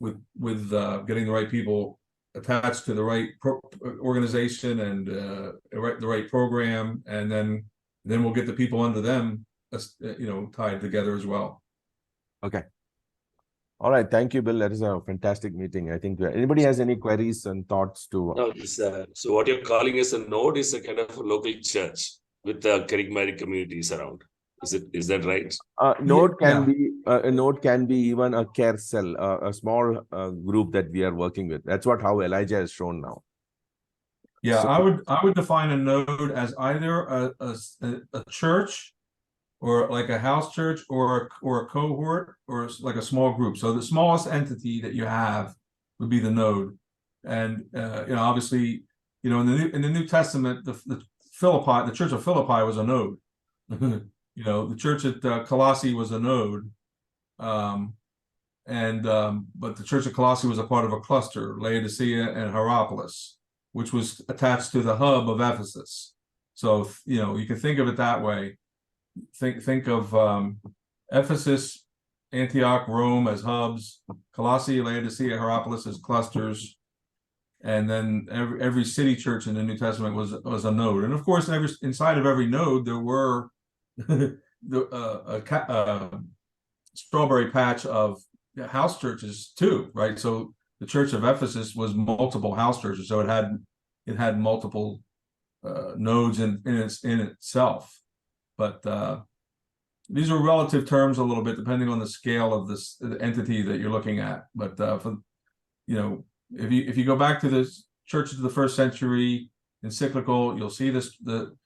with getting the right people attached to the right organization and the right program, and then we'll get the people under them, tied together as well. Okay. All right. Thank you, Bill. That is a fantastic meeting. I think anybody has any queries and thoughts to. No, so what you're calling as a node is a kind of a local church with the charismatic communities around. Is that right? Node can Yeah. be a node can be even a care cell, a small group that we are working with. That's how Elijah has shown now. Yeah, So- I would define a node as either a church, or like a house church, or a cohort, or like a small group. So the smallest entity that you have would be the node, and obviously, in the New Testament, the Church of Philippi was a node. The church at Colossae was a node, but the church of Colossae was a part of a cluster, Laodicea and Hierapolis, which was attached to the hub of Ephesus. So you can think of it that way. Think of Ephesus, Antioch, Rome as hubs, Colossae, Laodicea, Hierapolis as clusters, and then every city church in the New Testament was a node. And of course, inside of every node there were a strawberry patch of house churches too, right? So the Church of Ephesus was multiple house churches, so it had multiple nodes in itself. But these are relative terms a little bit, depending on the scale of the entity that you're looking at. But if you go back to the churches of the first century encyclical, you'll see this the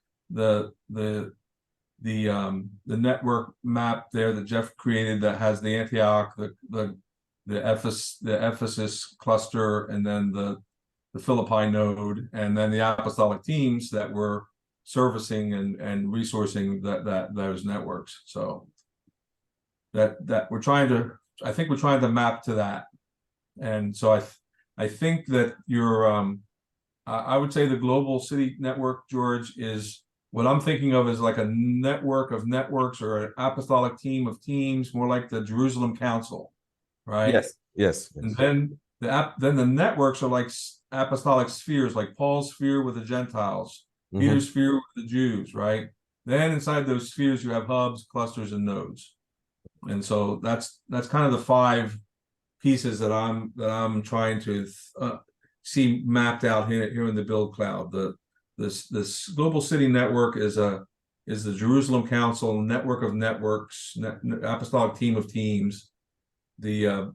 network map there that Jeff created that has the Antioch, the Ephesus cluster, and then the Philippi node, and then the apostolic teams that were servicing and resourcing those networks. So that I think we're trying to map to that. And so I think that I would say the global city network, George, is what I'm thinking of as like a network of networks, or an apostolic team of teams, more like the Jerusalem Council, right? Yes. And then the networks are like apostolic spheres, like Paul's sphere with the Gentiles, Mhm. Peter's sphere with the Jews, right? Then inside those spheres you have hubs, clusters, and nodes. And so that's kind of the 5 pieces that I'm trying to see mapped out here in the build cloud. This global city network is the Jerusalem Council, network of networks, apostolic team of teams. The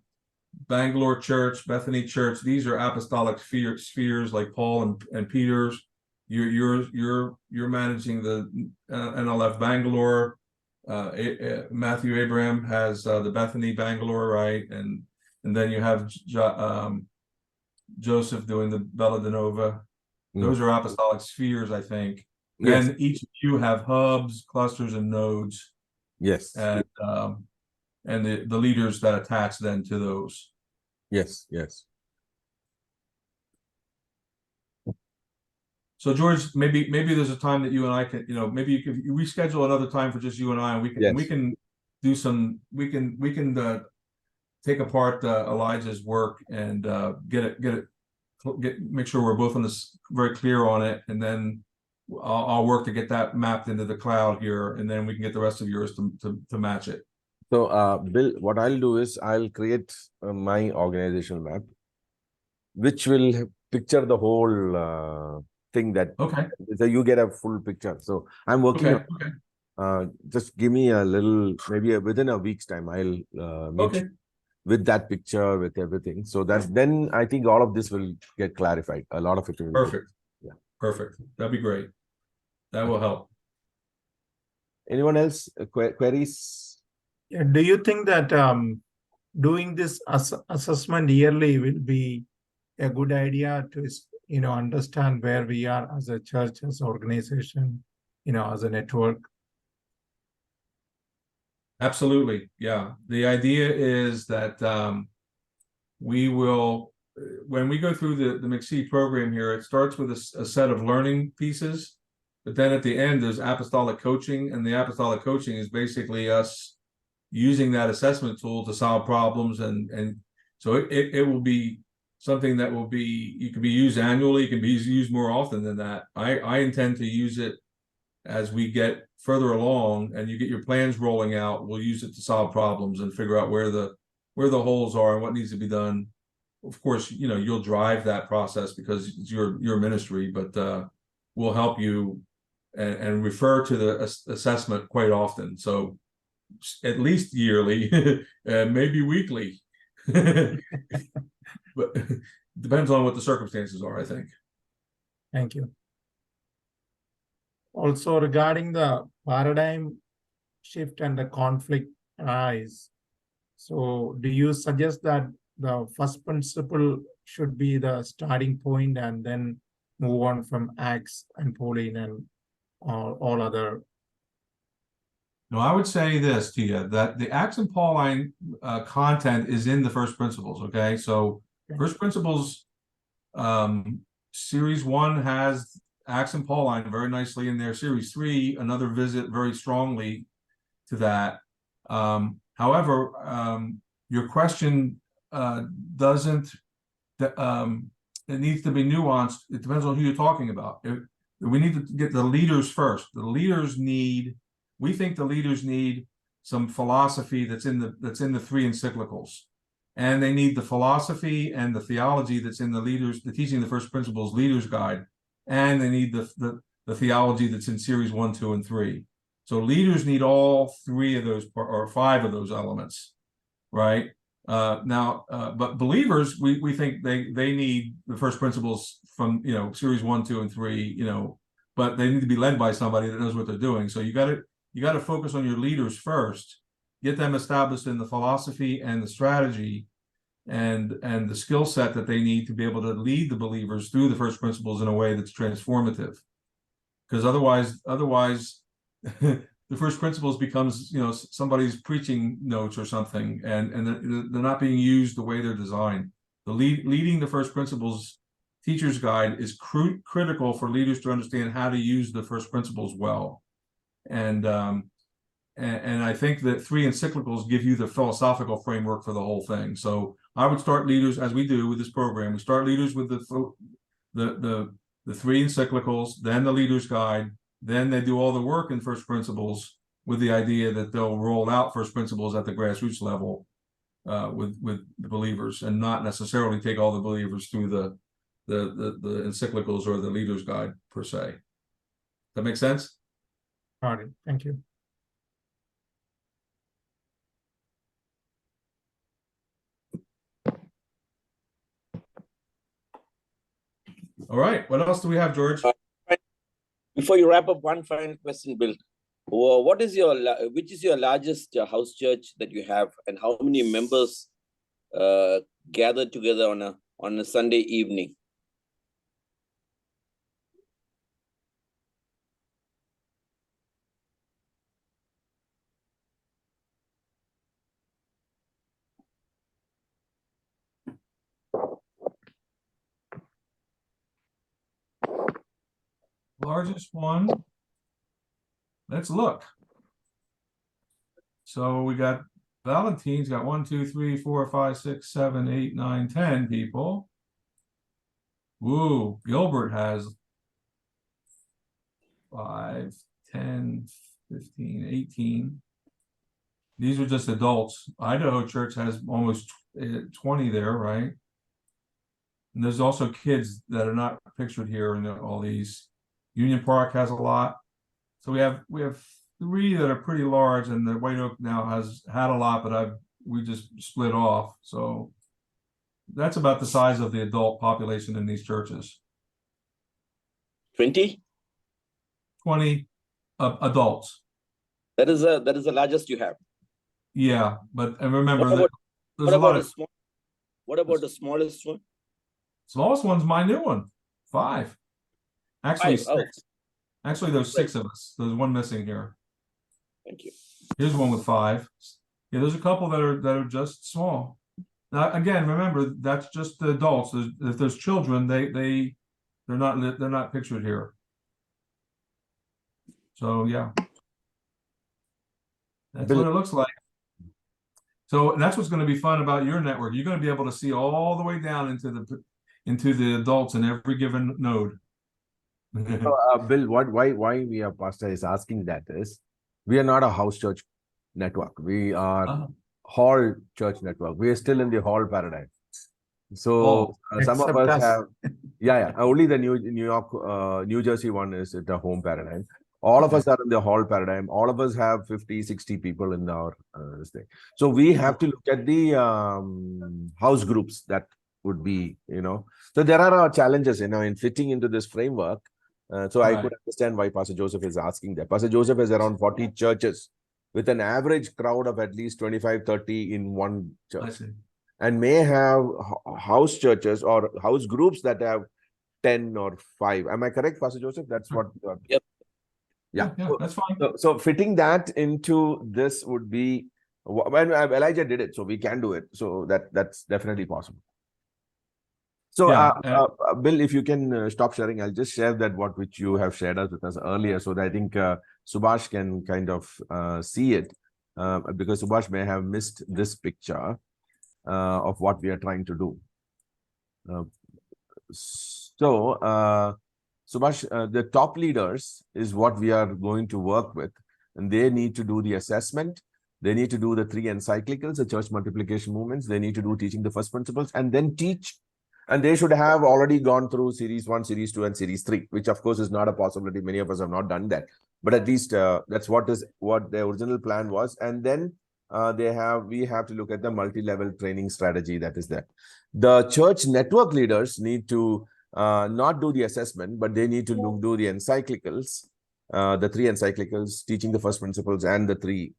Bangalore Church, Bethany Church, these are apostolic spheres like Paul and Peter's. You're managing the NLF Bangalore. Matthew Abraham has the Bethany Bangalore, right? And then you have Joseph doing the Bella Denova. Those are apostolic spheres, I think. Yes. Then each of you have hubs, clusters, and nodes, Yes. and the leaders that attach then to those. Yes. So George, maybe there's a time that you and I can, maybe you could reschedule another time for just you and I, and we can do some, we can take apart Elijah's work and make sure we're both on this very clear on it, and then I'll work to get that mapped into the cloud here, and then we can get the rest of yours to match it. So, Bill, what I'll do is I'll create my organizational map, which will picture the whole thing that. Okay. So you get a full picture. So I'm working Okay. on. Just give me a little, maybe within a week's time, I'll meet you with that picture, with everything. So then I think all of this will get clarified. A lot of it will. Perfect. Yeah. Perfect. That'd be great. That will help. Anyone else? Queries? Yeah, do you think that doing this assessment yearly will be a good idea to understand where we are as a church, as an organization, as a network? Absolutely. Yeah. The idea is that we will, when we go through the MCCEE program here, it starts with a set of learning pieces, but then at the end there's apostolic coaching, and the apostolic coaching is basically us using that assessment tool to solve problems, and so it will be something that will be, you can be used annually, it can be used more often than that. I intend to use it as we get further along and you get your plans rolling out. We'll use it to solve problems and figure out where the holes are and what needs to be done. Of course, you know, you'll drive that process because it's your ministry, but we'll help you and refer to the assessment quite often. So at least yearly, maybe weekly. But depends on what the circumstances are, I think. Thank you. Also, regarding the paradigm shift and the conflict arise, so do you suggest that the first principle should be the starting point and then move on from Acts and Pauline and all other? No, I would say this to you, that the Acts and Pauline content is in the first principles, okay? So first principles, series 1 has Acts and Pauline very nicely in there. Series 3, another visit very strongly to that. However, your question doesn't, it needs to be nuanced. It depends on who you're talking about. We need to get the leaders first. The leaders need, we think the leaders need some philosophy that's in the 3 encyclicals. And they need the philosophy and the theology that's in the Teaching the First Principles Leaders Guide. And they need the theology that's in series 1, 2, and 3. So leaders need all 3 of those, or 5 of those elements, right? But believers, we think they need the first principles from, you know, series 1, 2, and 3, you know, but they need to be led by somebody that knows what they're doing. So you got to focus on your leaders first, get them established in the philosophy and the strategy and the skill set that they need to be able to lead the believers through the first principles in a way that's transformative. Because otherwise the first principles becomes, you know, somebody's preaching notes or something, and they're not being used the way they're designed. Leading the first principles teacher's guide is critical for leaders to understand how to use the first principles well. And I think that 3 encyclicals give you the philosophical framework for the whole thing. So I would start leaders, as we do with this program. We start leaders with the 3 encyclicals, then the leader's guide, then they do all the work in first principles with the idea that they'll roll out first principles at the grassroots level with the believers, and not necessarily take all the believers through the encyclicals or the leader's guide per se. That make sense? All right, thank you. All right, what else do we have, George? Before you wrap up, one final question, Bill. What is which is your largest house church that you have, and how many members gather together on a Sunday evening? Largest one. Let's look. So we got Valentine's got 1, 2, 3, 4, 5, 6, 7, 8, 9, 10 people. Woo, Gilbert has 5, 10, 15, 18. These are just adults. Idaho Church has almost 20 there, right? And there's also kids that are not pictured here in all these. Union Park has a lot. So we have 3 that are pretty large, and the White Oak now has had a lot, but we just split off. So that's about the size of the adult population in these churches. 20? 20 adults. That is the largest you have. Yeah, but and remember What about, there's what a lot about of what about the smallest one? smallest one's my new one, 5. Actually, 5. Oh, 6. Actually, there's 6 of us. There's one missing here. thank you. Here's one with 5. Yeah, there's a couple that are just small. Now, again, remember, that's just the adults. If there's children, they're not pictured here. So, yeah. That's Bill- what it looks like. So that's what's going to be fun about your network. You're going to be able to see all the way down into the adults in every given node. So, Bill, why we are pastor is asking that is we are not a house church network. We are hall church network. We are still in the hall paradigm. So some of Except us us. have, only the New York, New Jersey one is the home paradigm. All of us are in the hall paradigm. All of us have 50, 60 people in our this thing. So we have to look at the house groups that would be, So there are challenges, in fitting into this framework. So I Right. could understand why Pastor Joseph is asking that. Pastor Joseph has around 40 churches with an average crowd of at least 25, 30 in one I church. see. And may have house churches or house groups that have 10 or 5. Am I correct, Pastor Joseph? That's what. Yep. Yeah. Yeah, that's fine. So fitting that into this would be when Elijah did it, so we can do it. So that's definitely possible. So, Yeah, Bill, if you can stop sharing, I'll just share that which you have shared with us earlier, so that I think Subhash can kind of see it, because Subhash may have missed this picture of what we are trying to do. Subhash, the top leaders is what we are going to work with, and they need to do the assessment. They need to do the 3 encyclicals, the church multiplication movements. They need to do teaching the first principles and then teach. And they should have already gone through series 1, series 2, and series 3, which of course is not a possibility. Many of us have not done that, but at least that's what the original plan was. And then we have to look at the multi-level training strategy that is there. The church network leaders need to not do the assessment, but they need to do the encyclicals, the 3 encyclicals, teaching the first principles, and the 3.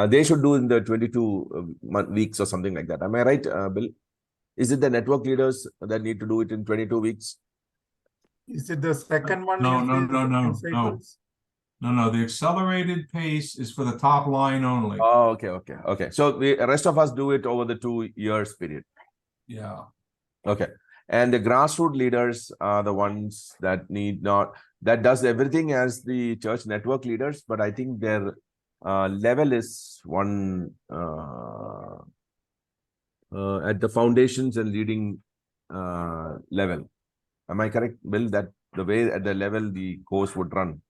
They should do in the 22 weeks or something like that. Am I right, Bill? Is it the network leaders that need to do it in 22 weeks? Is it the second one? No. Encyclicals? No. The accelerated pace is for the top line only. Oh, okay. So the rest of us do it over the 2 years period. Yeah. Okay. And the grassroots leaders are the ones that that does everything as the church network leaders, but I think their level is one at the foundations and leading level. Am I correct, Bill, that the way at the level the course would run?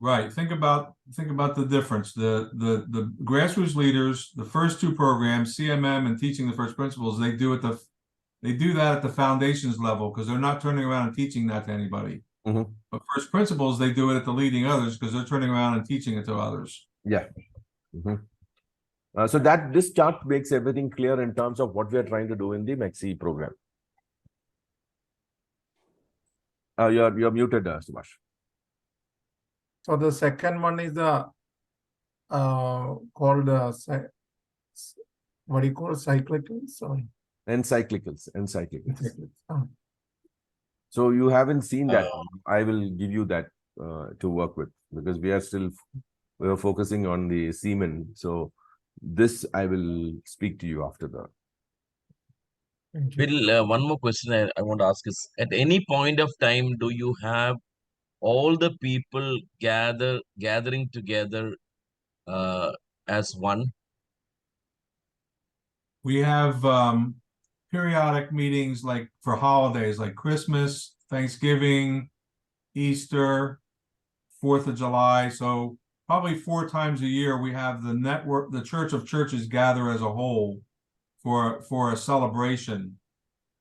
Right. Think about the difference. The grassroots leaders, the first 2 programs, CMM and teaching the first principles, they do that at the foundations level because they're not turning around and teaching that to anybody. Mm-hmm. But first principles, they do it at the leading others because they're turning around and teaching it to others. Yeah. Mm-hmm. So this chart makes everything clear in terms of what we are trying to do in the MCCEE program. You're muted, Subhash. So the second one is the called what do you call cyclicals? Encyclicals. Oh. So you haven't seen that. I will give you that to work with because we are focusing on the semen. So this I will speak to you after the. Bill, one more question I want to ask is, at any point of time, do you have all the people gathering together as one? We have periodic meetings like for holidays like Christmas, Thanksgiving, Easter, 4th of July. So probably 4 times a year we have the Church of Churches gather as a whole for a celebration.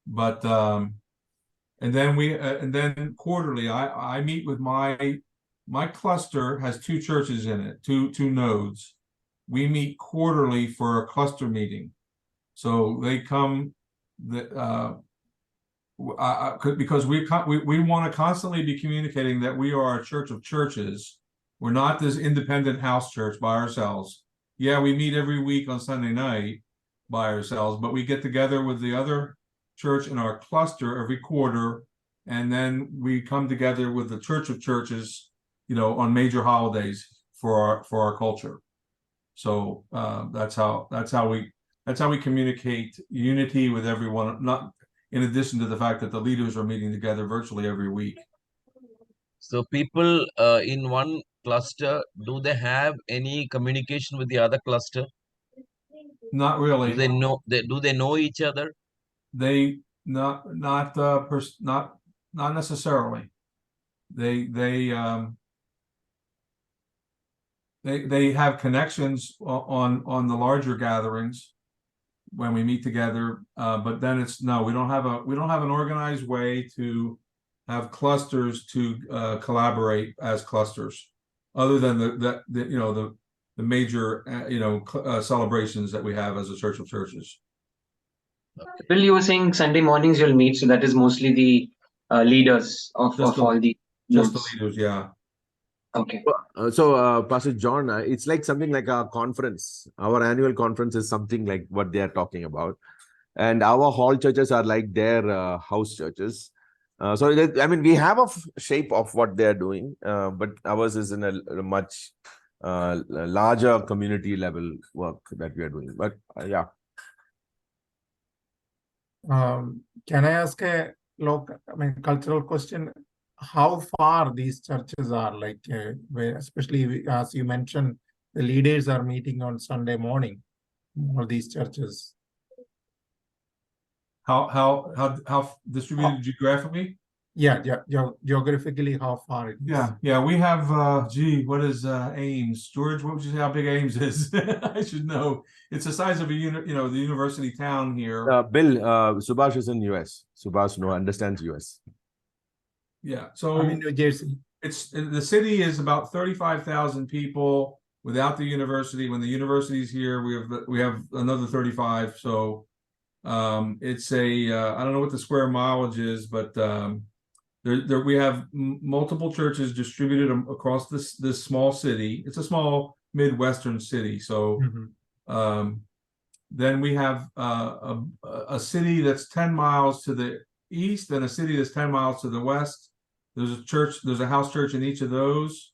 But and then quarterly I meet with my cluster has 2 churches in it, two nodes. We meet quarterly for a cluster meeting. So they come because we want to constantly be communicating that we are a church of churches. We're not this independent house church by ourselves. Yeah, we meet every week on Sunday night by ourselves, but we get together with the other church in our cluster every quarter, and then we come together with the church of churches, on major holidays for our culture. So that's how we that's how we communicate unity with everyone, not in addition to the fact that the leaders are meeting together virtually every week. So people in one cluster, do they have any communication with the other cluster? Not Do really. they know each other? They not necessarily. They have connections on the larger gatherings when we meet together, but then it's no, we don't have an organized way to have clusters to collaborate as clusters, other than the major celebrations that we have as a church of churches. Bill, you were saying Sunday mornings you'll meet, so that is mostly the leaders of all the Just the nodes. leaders, yeah. Okay. Pastor John, it's like something like a conference. Our annual conference is something like what they are talking about. And our hall churches are like their house churches. We have a shape of what they are doing, but ours is in a much larger community level work that we are doing. But yeah. Can I ask a cultural question? How far these churches are, where, especially as you mentioned, the leaders are meeting on Sunday morning, all these churches. How distributed geographically? Yeah, geographically, how far it is. Yeah. We have what is Ames? George, what would you say how big Ames is? I should know. It's the size of the university town here. Bill, Subhash is in US. Subhash understands US. Yeah, so I'm in New Jersey. the city is about 35,000 people without the university. When the university's here, we have another 35. So it's I don't know what the square mileage is, but we have multiple churches distributed across this small city. It's a small Midwestern city. So then we have a city that's 10 miles to the east and a city that's 10 miles to the west. There's a house church in each of those.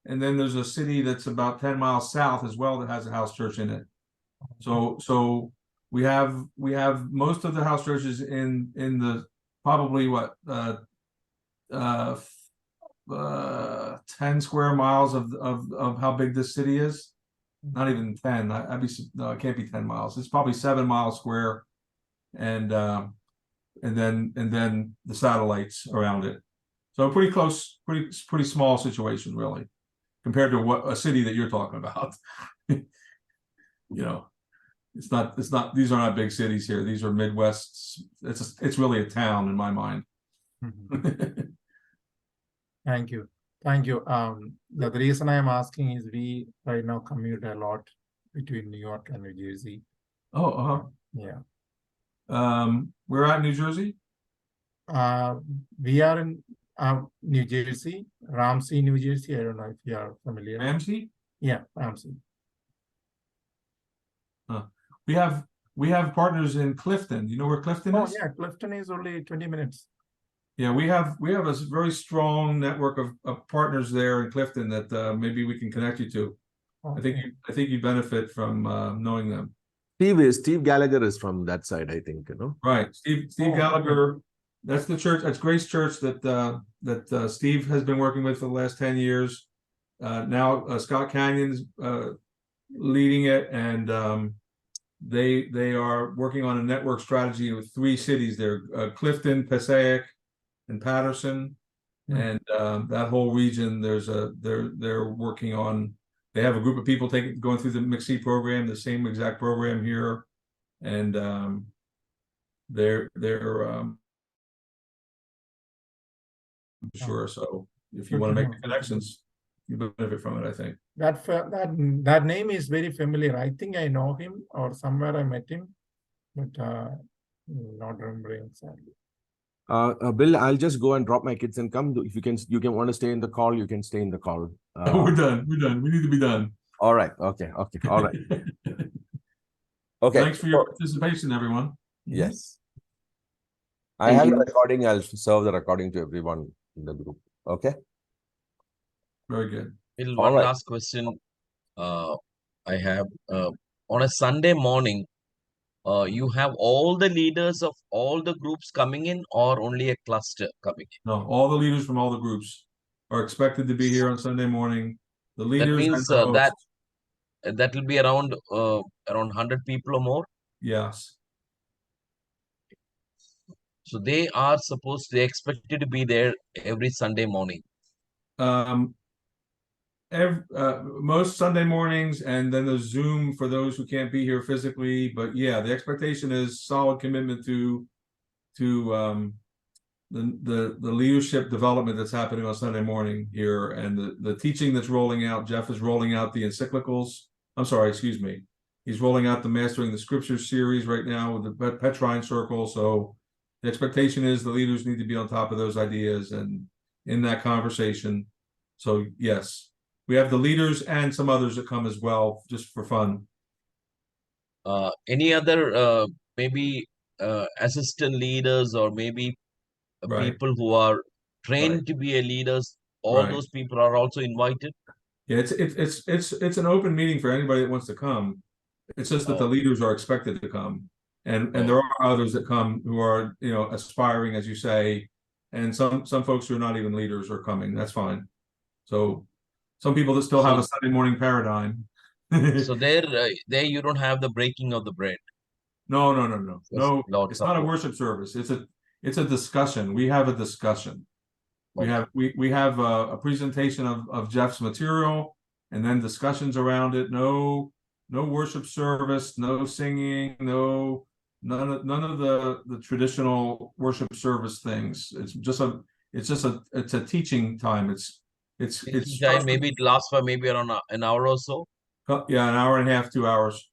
And then there's a city that's about 10 miles south as well that has a house church in it. So we have most of the house churches in the probably 10 square miles of how big this city is. Not even 10. No, it can't be 10 miles. It's probably 7 miles square, and then the satellites around it. So pretty close, pretty small situation really, compared to what a city that you're talking about. It's not. These are not big cities here. These are Midwest. It's really a town in my mind. Thank you. The reason I am asking is we right now commute a lot between New York and New Jersey. Yeah. We're at New Jersey. We are in New Jersey, Ramsey, New Jersey. I don't know if you are familiar. Ramsey? Yeah, Ramsey. We have partners in Clifton. You know where Clifton is? Oh yeah, Clifton is only 20 minutes. Yeah, we have a very strong network of partners there in Clifton that maybe we can connect you to. Okay. I think you benefit from knowing them. Steve Gallagher is from that side, I think, Right. Steve Gallagher, that's the church, that's Grace Church that Steve has been working with for the last 10 years. Now Scott Canyon's leading it, and they are working on a network strategy with 3 cities there, Clifton, Passaic, and Patterson. And that whole region, they're working on. They have a group of people going through the MCCEE program, the same exact program here, and they're sure. So if you want to make the connections, you benefit from it, I think. That name is very familiar. I think I know him or somewhere I met him, but not remembering exactly. Bill, I'll just go and drop my kids and come. If you can want to stay in the call, you can stay in the call. We're done. We need to be done. All right. Okay. All right. Okay. Thanks for your participation, everyone. Yes. I have the recording. I'll serve the recording to everyone in the group. Okay. Very good. One last question I have. On a Sunday morning, you have all the leaders of all the groups coming in, or only a cluster coming in? No, all the leaders from all the groups are expected to be here on Sunday morning. The That leaders and means the hosts. that will be around 100 people or more. Yes. So they're expected to be there every Sunday morning. Most Sunday mornings, and then the Zoom for those who can't be here physically. But yeah, the expectation is solid commitment to the leadership development that's happening on Sunday morning here, and the teaching that's rolling out. Jeff is rolling out the encyclicals. I'm sorry, excuse me. He's rolling out the Mastering the Scriptures series right now with the Petrine Circle. So the expectation is the leaders need to be on top of those ideas and in that conversation. So yes, we have the leaders and some others that come as well, just for fun. Any other maybe assistant leaders, or maybe Right. people who are trained Right. to be a leaders? All Right. those people are also invited. Yeah, it's an open meeting for anybody that wants to come. It's just that the Oh. leaders are expected to come, and Oh. there are others that come who are, you know, aspiring, as you say, and some folks who are not even leaders are coming. That's fine. So some people that still have a Sunday morning paradigm. So there you don't have the breaking of the bread. No. Lord It's not a support. worship service. It's a discussion. We have a discussion. Okay. We have a presentation of Jeff's material, and then discussions around it. No worship service, no singing, none of the traditional worship service things. It's a teaching time. It's Maybe it lasts for maybe around an hour or so. Yeah, an hour and a half, 2 hours.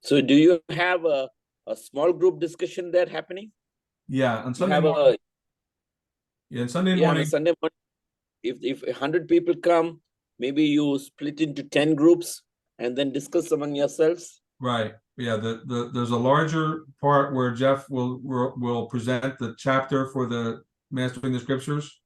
So do you have a small group discussion there happening? Yeah, on You Sunday have morning. Yeah, on Sunday on morning. a Sunday morning, if 100 people come, maybe you split into 10 groups and then discuss among yourselves. Right. Yeah. There's a larger part where Jeff will present the chapter for the Mastering the Scriptures,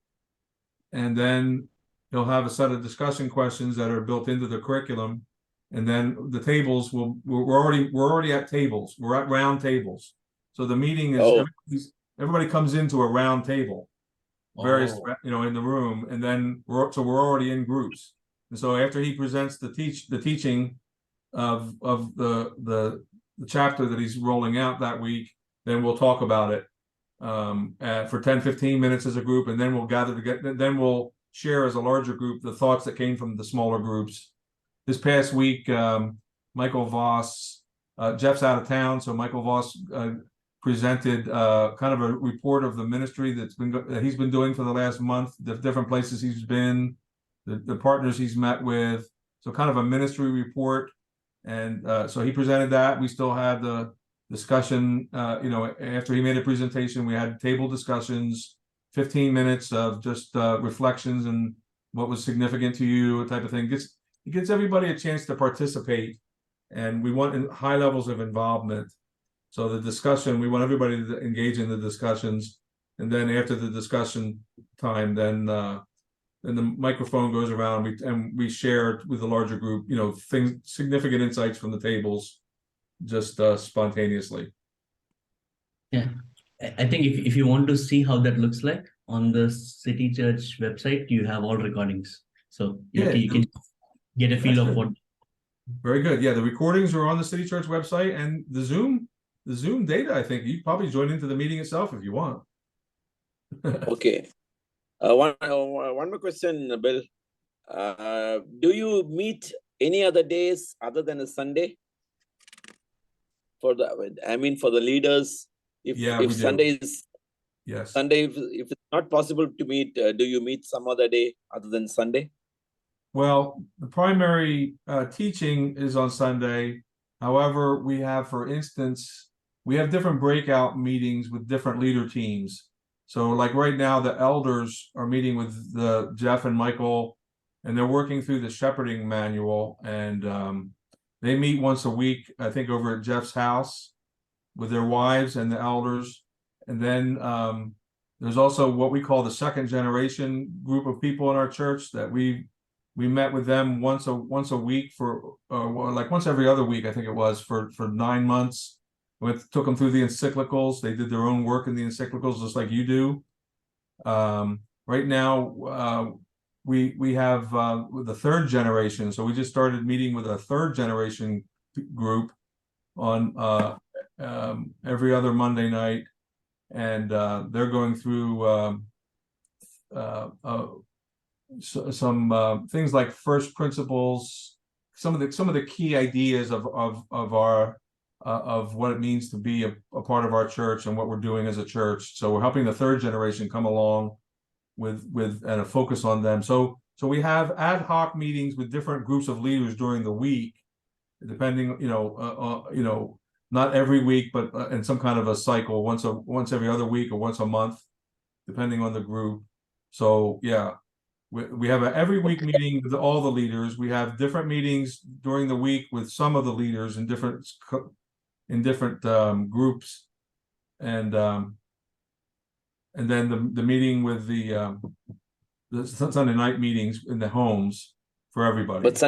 and then he'll have a set of discussion questions that are built into the curriculum, and then the tables we're already at tables. We're at round tables. So the meeting is everybody comes into a round table, various in the room, and then we're already in groups. And so after he presents the teaching of the chapter that he's rolling out that week, then we'll talk about it for 10-15 minutes as a group, and then we'll gather together. Then we'll share as a larger group the thoughts that came from the smaller groups. This past week, Michael Voss, Jeff's out of town, so Michael Voss presented kind of a report of the ministry that he's been doing for the last month, the different places he's been, the partners he's met with, so kind of a ministry report. And so he presented that. We still had the discussion, after he made a presentation, we had table discussions, 15 minutes of just reflections and what was significant to you, type of thing. It gives everybody a chance to participate, and we want high levels of involvement. So the discussion, we want everybody to engage in the discussions, and then after the discussion time, then the microphone goes around, and we share with the larger group, significant insights from the tables, just spontaneously. Yeah, I think if you want to see how that looks like, on the City Church website, you have all recordings. So you can get a feel of what. Very good. Yeah, the recordings are on the City Church website, and the Zoom data, I think you probably join into the meeting itself if you want. Okay. One more question, Bill. Do you meet any other days other than a Sunday? For the leaders, if Sunday is Sunday, if it's not possible to meet, do you meet some other day other than Sunday? Well, the primary teaching is on Sunday. However, we have, for instance, different breakout meetings with different leader teams. So like right now, the elders are meeting with Jeff and Michael, and they're working through the shepherding manual, and they meet once a week, I think, over at Jeff's house with their wives and the elders. And then there's also what we call the second generation group of people in our church that we we met with them once a week for well, like once every other week, I think it was, for 9 months. Took them through the encyclicals. They did their own work in the encyclicals just like you do. Right now, we have the third generation. So we just started meeting with a third generation group on every other Monday night, and they're going through some things like first principles, some of the key ideas of our of what it means to be a part of our church and what we're doing as a church. So we're helping the third generation come along with and a focus on them. So we have ad hoc meetings with different groups of leaders during the week, depending, not every week, but in some kind of a cycle, once every other week or once a month, depending on the group. So yeah, we have an every week meeting with all the leaders. We have different meetings during the week with some of the leaders in different groups, and then the meeting with the Sunday night meetings in the homes for everybody. But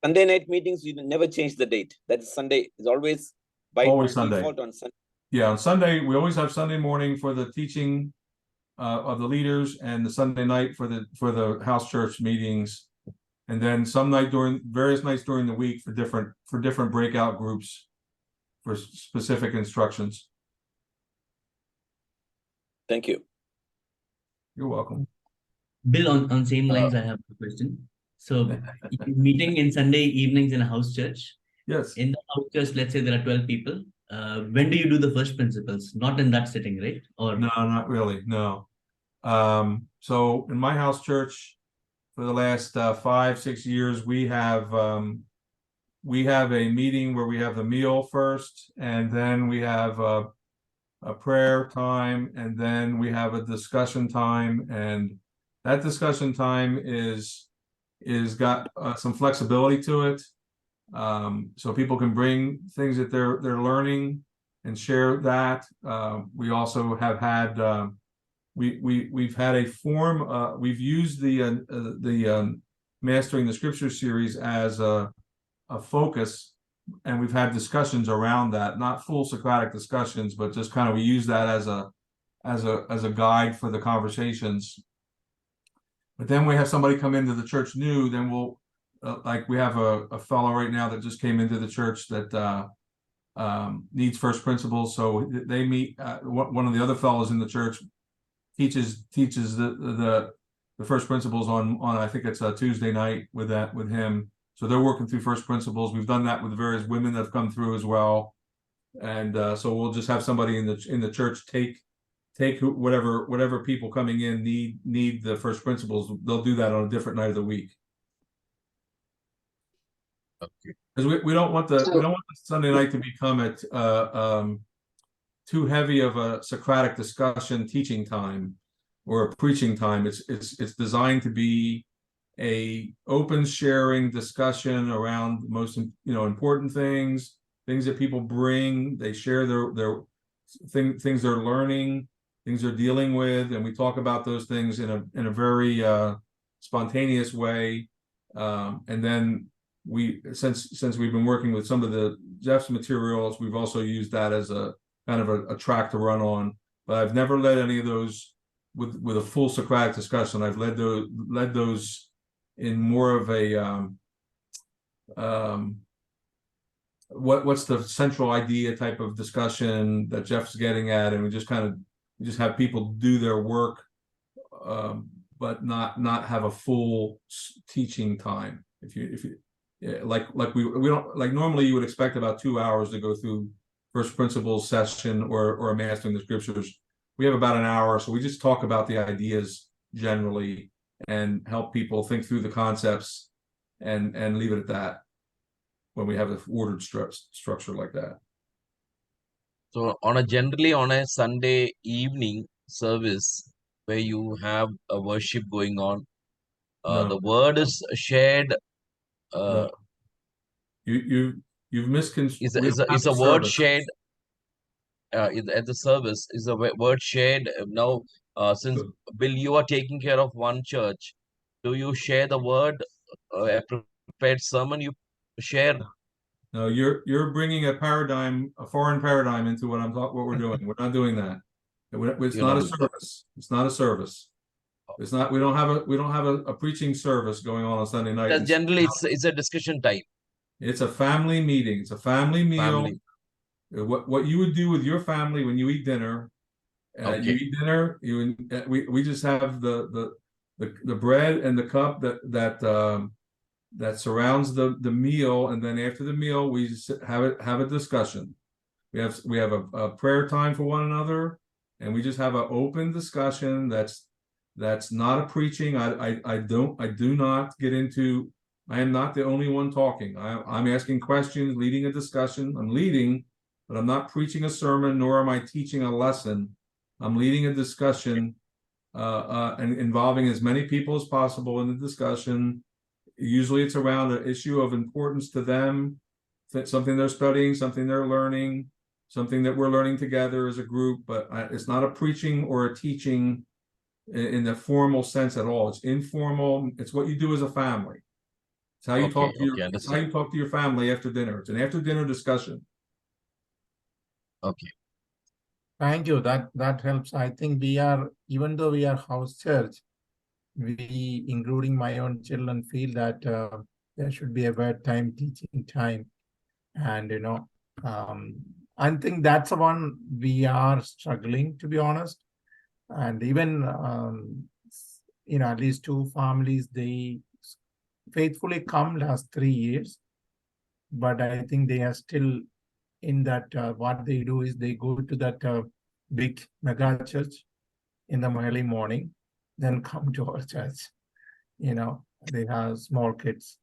Sunday night meetings, you never change the date. That's Sunday. It's always by Always Sunday. default on Sunday. Yeah, on Sunday we always have Sunday morning for the teaching of the leaders, and the Sunday night for the house church meetings, and then various nights during the week for different breakout groups for specific instructions. Thank you. You're welcome. Bill, on same lines, I have a question. So meeting in Sunday evenings in a house church. Yes. In the house church, let's say there are 12 people. When do you do the first principles? Not in that setting, right? Or No, not really. No. So in my house church, for the last 5-6 years, we have a meeting where we have the meal first, and then we have a prayer time, and then we have a discussion time, and that discussion time is got some flexibility to it. So people can bring things that they're learning and share that. We also have had we've had a form. We've used the Mastering the Scripture series as a focus, and we've had discussions around that. Not full Socratic discussions, but just kind of we use that as a guide for the conversations. But then we have somebody come into the church new. Then we'll like we have a fellow right now that just came into the church that needs first principles. So they meet. One of the other fellows in the church teaches the first principles on I think it's a Tuesday night with him. So they're working through first principles. We've done that with various women that have come through as well, and so we'll just have somebody in the church take whatever people coming in need the first principles. They'll do that on a different night of the week. Okay. Because we don't want the Sunday night to become too heavy of a Socratic discussion teaching time or a preaching time. It's designed to be a open sharing discussion around the most important things that people bring. They share their things they're learning, things they're dealing with, and we talk about those things in a very spontaneous way. And then since we've been working with some of Jeff's materials, we've also used that as a kind of a track to run on. But I've never led any of those with a full Socratic discussion. I've led those in more of a what's the central idea type of discussion that Jeff's getting at, and we just have people do their work, but not have a full teaching time. If you like we don't like normally you would expect about 2 hours to go through first principles session or a Mastering the Scriptures. We have about an hour, so we just talk about the ideas generally and help people think through the concepts and leave it at that when we have an ordered structure like that. So generally on a Sunday evening service where you have a worship going on, No. the word is shared. No. You've misconstrued. Is a word shared at the service? Is a word shared now? Since Bill, you are taking care of one church, do you share the word a prepared sermon you share? No, you're bringing a paradigm, a foreign paradigm into what what we're doing. We're not doing that. It's You're not not a doing that. service. It's not a service. It's not. We don't have a preaching service going on Sunday night. Because generally it's a discussion time. It's a family meeting. It's a family meal. Family. What you would do with your family when you eat dinner. You Okay. eat dinner. We just have the bread and the cup that surrounds the meal, and then after the meal we just have a discussion. We have a prayer time for one another, and we just have an open discussion. That's not a preaching. I do not get into. I am not the only one talking. I'm asking questions, leading a discussion. I'm leading, but I'm not preaching a sermon, nor am I teaching a lesson. I'm leading a discussion and involving as many people as possible in the discussion. Usually it's around an issue of importance to them, something they're studying, something they're learning, something that we're learning together as a group, but it's not a preaching or a teaching in the formal sense at all. It's informal. It's what you do as a family. It's how you talk to it's how you talk to your family after dinner. It's an after dinner discussion. Okay. Thank you. That helps. I think even though we are house church, we, including my own children, feel that there should be a bedtime teaching time. And, I think that's the one we are struggling, to be honest. And even, at least 2 families, they faithfully come last 3 years. But I think they are still in that, what they do is they go to that big mega church in the early morning, then come to our church. They have small kids.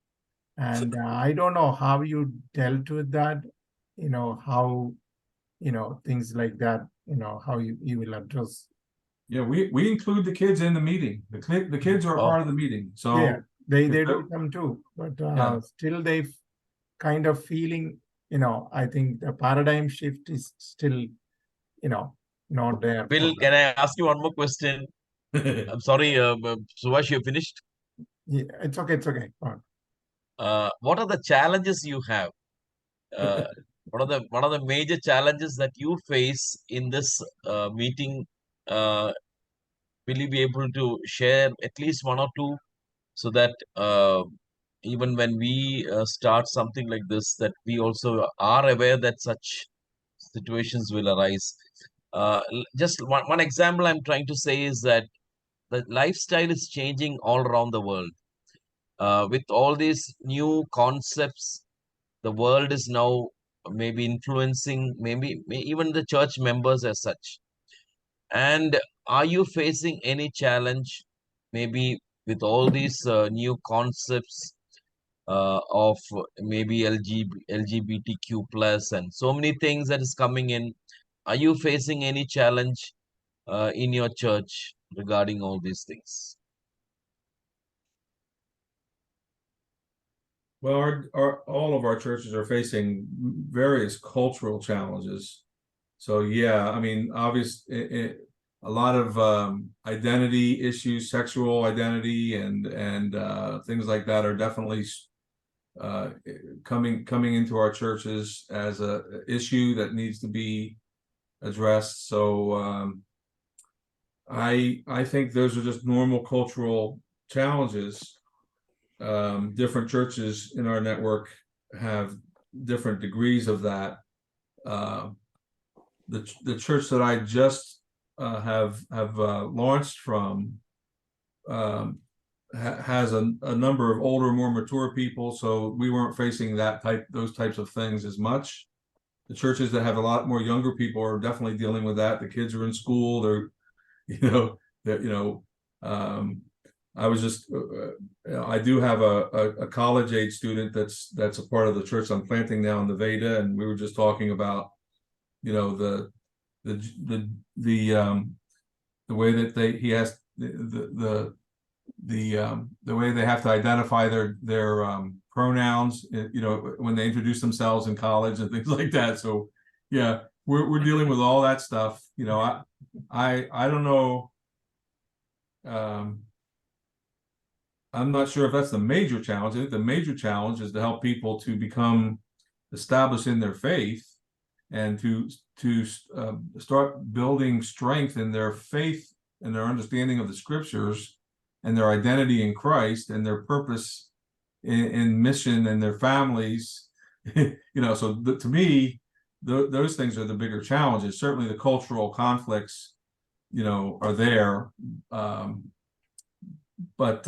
And I don't know how you dealt with that, how, things like that, how you will address. Yeah, we include the kids in the meeting. The kids are a part of the meeting. So yeah, they do come too, but still they kind of feeling, I think the paradigm shift is still, not there. Bill, can I ask you one more question? I'm sorry, Suvash, you finished? Yeah, it's okay. It's okay. What are the challenges you have? What are the major challenges that you face in this meeting? Will you be able to share at least 1 or 2 so that even when we start something like this, that we also are aware that such situations will arise? Just one example I'm trying to say is that the lifestyle is changing all around the world. With all these new concepts, the world is now maybe influencing even the church members as such. And are you facing any challenge maybe with all these new concepts of maybe LGBTQ plus and so many things that is coming in? Are you facing any challenge in your church regarding all these things? Well, all of our churches are facing various cultural challenges. So yeah, I mean, obviously, a lot of identity issues, sexual identity, and things like that are definitely coming into our churches as a issue that needs to be addressed. So I think those are just normal cultural challenges. Different churches in our network have different degrees of that. The church that I just have launched from has a number of older, more mature people, so we weren't facing those types of things as much. The churches that have a lot more younger people are definitely dealing with that. The kids are in school. I was just, I do have a college age student that's a part of the church I'm planting now in the Veda, and we were just talking about, the way that he has the way they have to identify their pronouns, when they introduce themselves in college and things like that. So yeah, we're dealing with all that stuff. I don't know. I'm not sure if that's the major challenge. I think the major challenge is to help people to become established in their faith and to start building strength in their faith and their understanding of the scriptures and their identity in Christ and their purpose in mission and their families. So to me, those things are the bigger challenges. Certainly the cultural conflicts, are there, but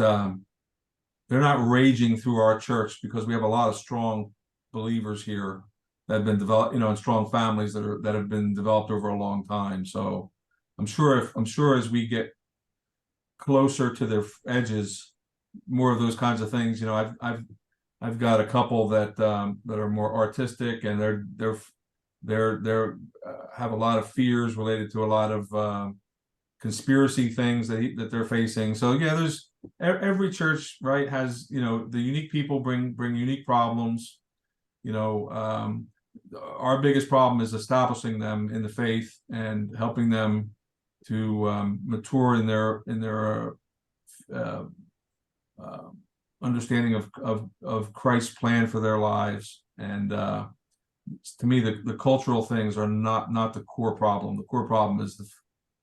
they're not raging through our church because we have a lot of strong believers here that have been developed, and strong families that have been developed over a long time. So I'm sure as we get closer to their edges, more of those kinds of things. I've got a couple that are more artistic, and they're have a lot of fears related to a lot of conspiracy things that they're facing. So yeah, there's every church, right, has the unique people bring unique problems. Our biggest problem is establishing them in the faith and helping them to mature in their understanding of Christ's plan for their lives. And to me, the cultural things are not the core problem. The core problem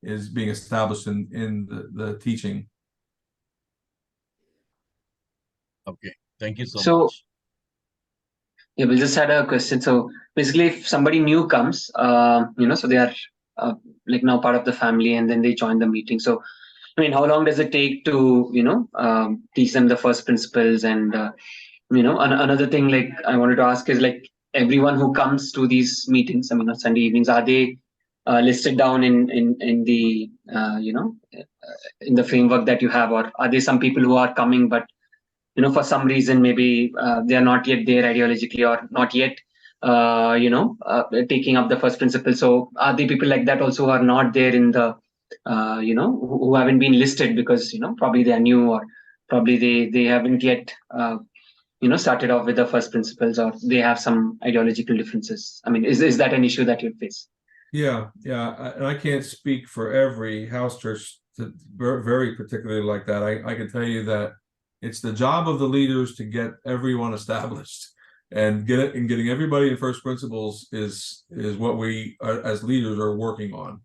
is being established in the teaching. Okay, thank you so much. Yeah, we just had a question. So basically, if somebody new comes, so they are like now part of the family, and then they join the meeting. So, I mean, how long does it take to teach them the first principles? And another thing, like I wanted to ask is, like, everyone who comes to these meetings, I mean, on Sunday evenings, are they listed down in the in the framework that you have, or are there some people who are coming but for some reason maybe they are not yet there ideologically, or not yet taking up the first principle? So are there people like that also who are not there in the who haven't been listed because probably they are new, or probably they haven't yet started off with the first principles, or they have some ideological differences? I mean, is that an issue that you face? Yeah, and I can't speak for every house church very particularly like that. I can tell you that it's the job of the leaders to get everyone established, and getting everybody in first principles is what we as leaders are working on.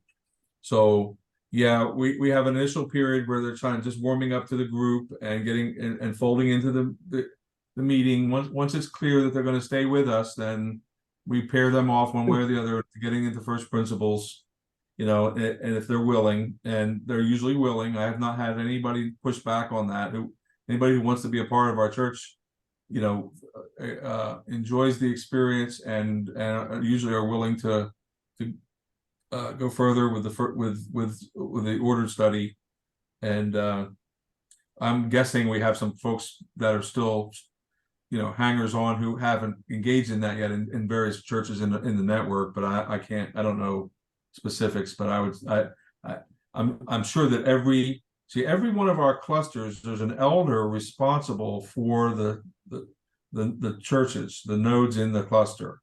So yeah, we have an initial period where they're trying just warming up to the group and getting and folding into the meeting. Once it's clear that they're going to stay with us, then we pair them off one way or the other to getting into first principles, and if they're willing, and they're usually willing. I have not had anybody push back on that. Anybody who wants to be a part of our church, enjoys the experience and usually are willing to go further with the ordered study. And I'm guessing we have some folks that are still hangers on who haven't engaged in that yet in various churches in the network, but I don't know specifics, but I'm sure that every one of our clusters, there's an elder responsible for the churches, the nodes in the cluster.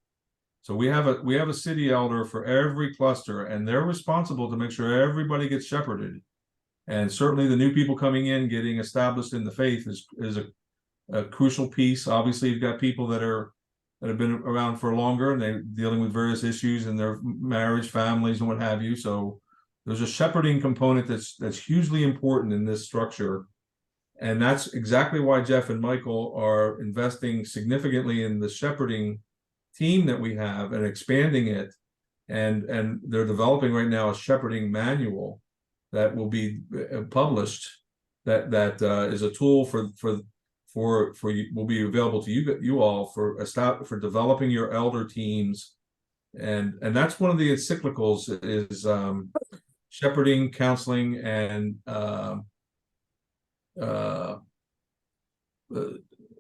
So we have a city elder for every cluster, and they're responsible to make sure everybody gets shepherded. And certainly the new people coming in, getting established in the faith is a crucial piece. Obviously, you've got people that have been around for longer, and they're dealing with various issues in their marriage, families, and what have you. So there's a shepherding component that's hugely important in this structure. And that's exactly why Jeff and Michael are investing significantly in the shepherding team that we have and expanding it. And they're developing right now a shepherding manual that will be published that is a tool for you, will be available to you all for developing your elder teams. And that's one of the encyclicals is shepherding, counseling, and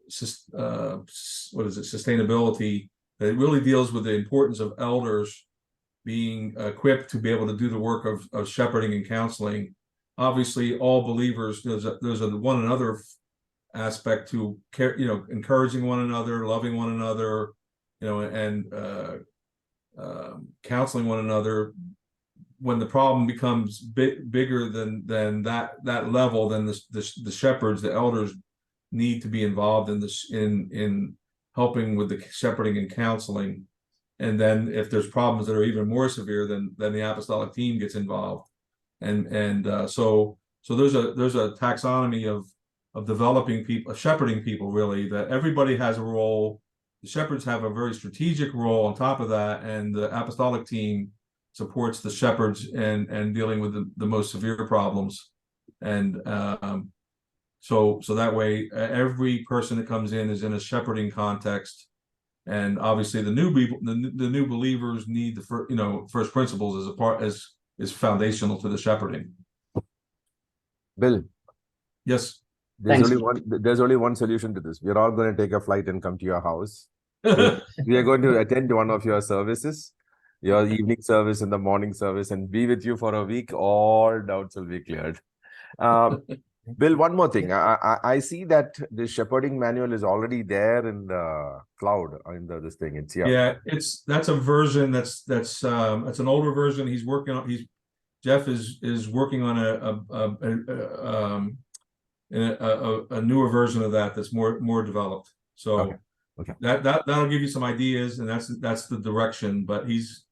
sustainability. It really deals with the importance of elders being equipped to be able to do the work of shepherding and counseling. Obviously, all believers, there's a one another aspect to care, encouraging one another, loving one another, and counseling one another. When the problem becomes bigger than that level, then the shepherds, the elders, need to be involved in this in helping with the shepherding and counseling. And then if there's problems that are even more severe, then the apostolic team gets involved. So there's a taxonomy of developing people, shepherding people, really, that everybody has a role. The shepherds have a very strategic role on top of that, and the apostolic team supports the shepherds and dealing with the most severe problems. And so that way, every person that comes in is in a shepherding context. And obviously, the new people, the new believers need the first principles as a part is foundational to the shepherding. Bill, Yes. Thanks. There's only one solution to this. We're all going to take a flight and come to your house. We are going to attend one of your services, your evening service and the morning service, and be with you for a week. All doubts will be cleared. Bill, one more thing. I see that the shepherding manual is already there in the cloud, in this thing. It's here. Yeah, that's a version that's an older version. Jeff is working on a newer version of that's more developed. So okay. That'll give you some ideas, and that's the direction. But he's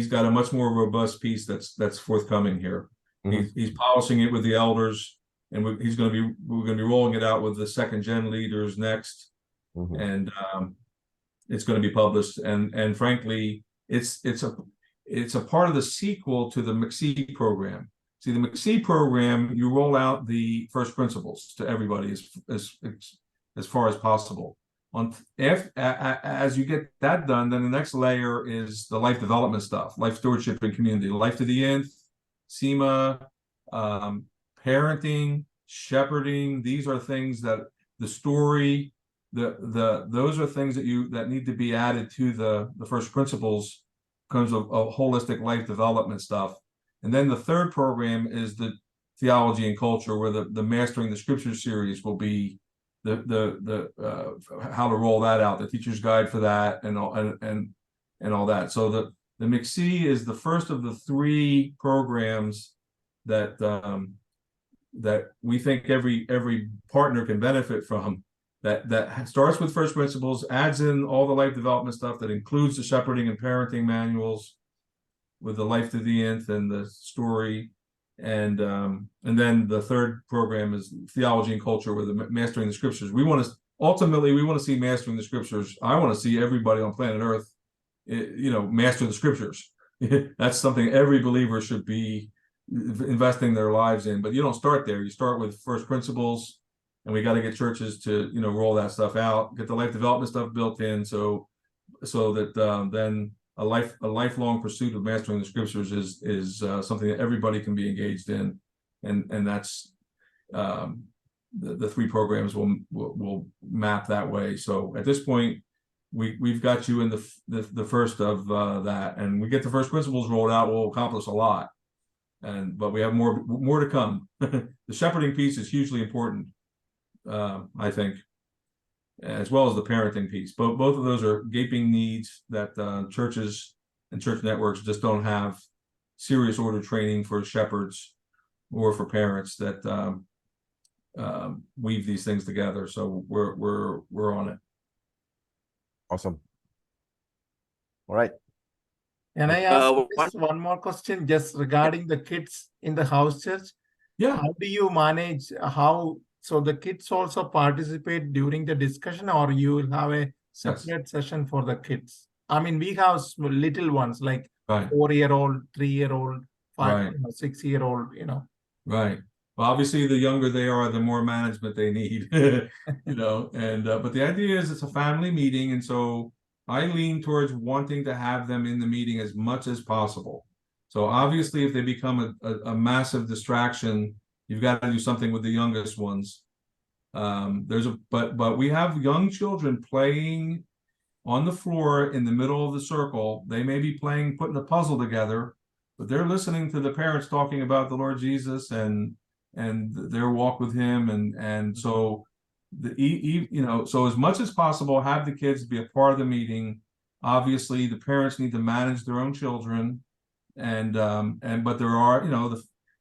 got a much more robust piece that's forthcoming here. Mhm. He's polishing it with the elders, and we're going to be rolling it out with the second gen leaders next, Mhm. and it's going to be published. And frankly, it's a part of the sequel to the MCCEE program. See, the MCCEE program, you roll out the first principles to everybody as far as possible. As you get that done, then the next layer is the life development stuff, life stewardship and community, life to the nth, SEMA, parenting, shepherding. These are things that the story, those are things that need to be added to the first principles, comes of holistic life development stuff. And then the third program is the theology and culture, where the Mastering the Scriptures series will be the how to roll that out, the teacher's guide for that, and all that. So the MCCEE is the first of the 3 programs that we think every partner can benefit from. That starts with first principles, adds in all the life development stuff, that includes the shepherding and parenting manuals with the life to the nth and the story, and then the third program is theology and culture with the Mastering the Scriptures. We want to see Mastering the Scriptures. I want to see everybody on planet Earth, master the Scriptures. That's something every believer should be investing their lives in. But you don't start there. You start with first principles, and we got to get churches to roll that stuff out, get the life development stuff built in, so that then a lifelong pursuit of mastering the Scriptures is something that everybody can be engaged in, and that's the 3 programs will map that way. So at this point, we've got you in the first of that, and we get the first principles rolled out, we'll accomplish a lot. But we have more to come. The shepherding piece is hugely important, I think, as well as the parenting piece. Both of those are gaping needs that churches and church networks just don't have serious order training for shepherds or for parents that weave these things together. So we're on it. Awesome. All right. Can I ask just one more question, just regarding the kids in the house church? Yeah. How do you manage so the kids also participate during the discussion, or you will have a separate session for the kids? I mean, we have little ones like 4-year-old, 3-year-old, 6-year-old, Right. Well, obviously, the younger they are, the more management they need, but the idea is it's a family meeting. And so I lean towards wanting to have them in the meeting as much as possible. So obviously, if they become a massive distraction, you've got to do something with the youngest ones. But we have young children playing on the floor in the middle of the circle. They may be putting a puzzle together, but they're listening to the parents talking about the Lord Jesus and their walk with Him, and so so as much as possible, have the kids be a part of the meeting. Obviously, the parents need to manage their own children, but there are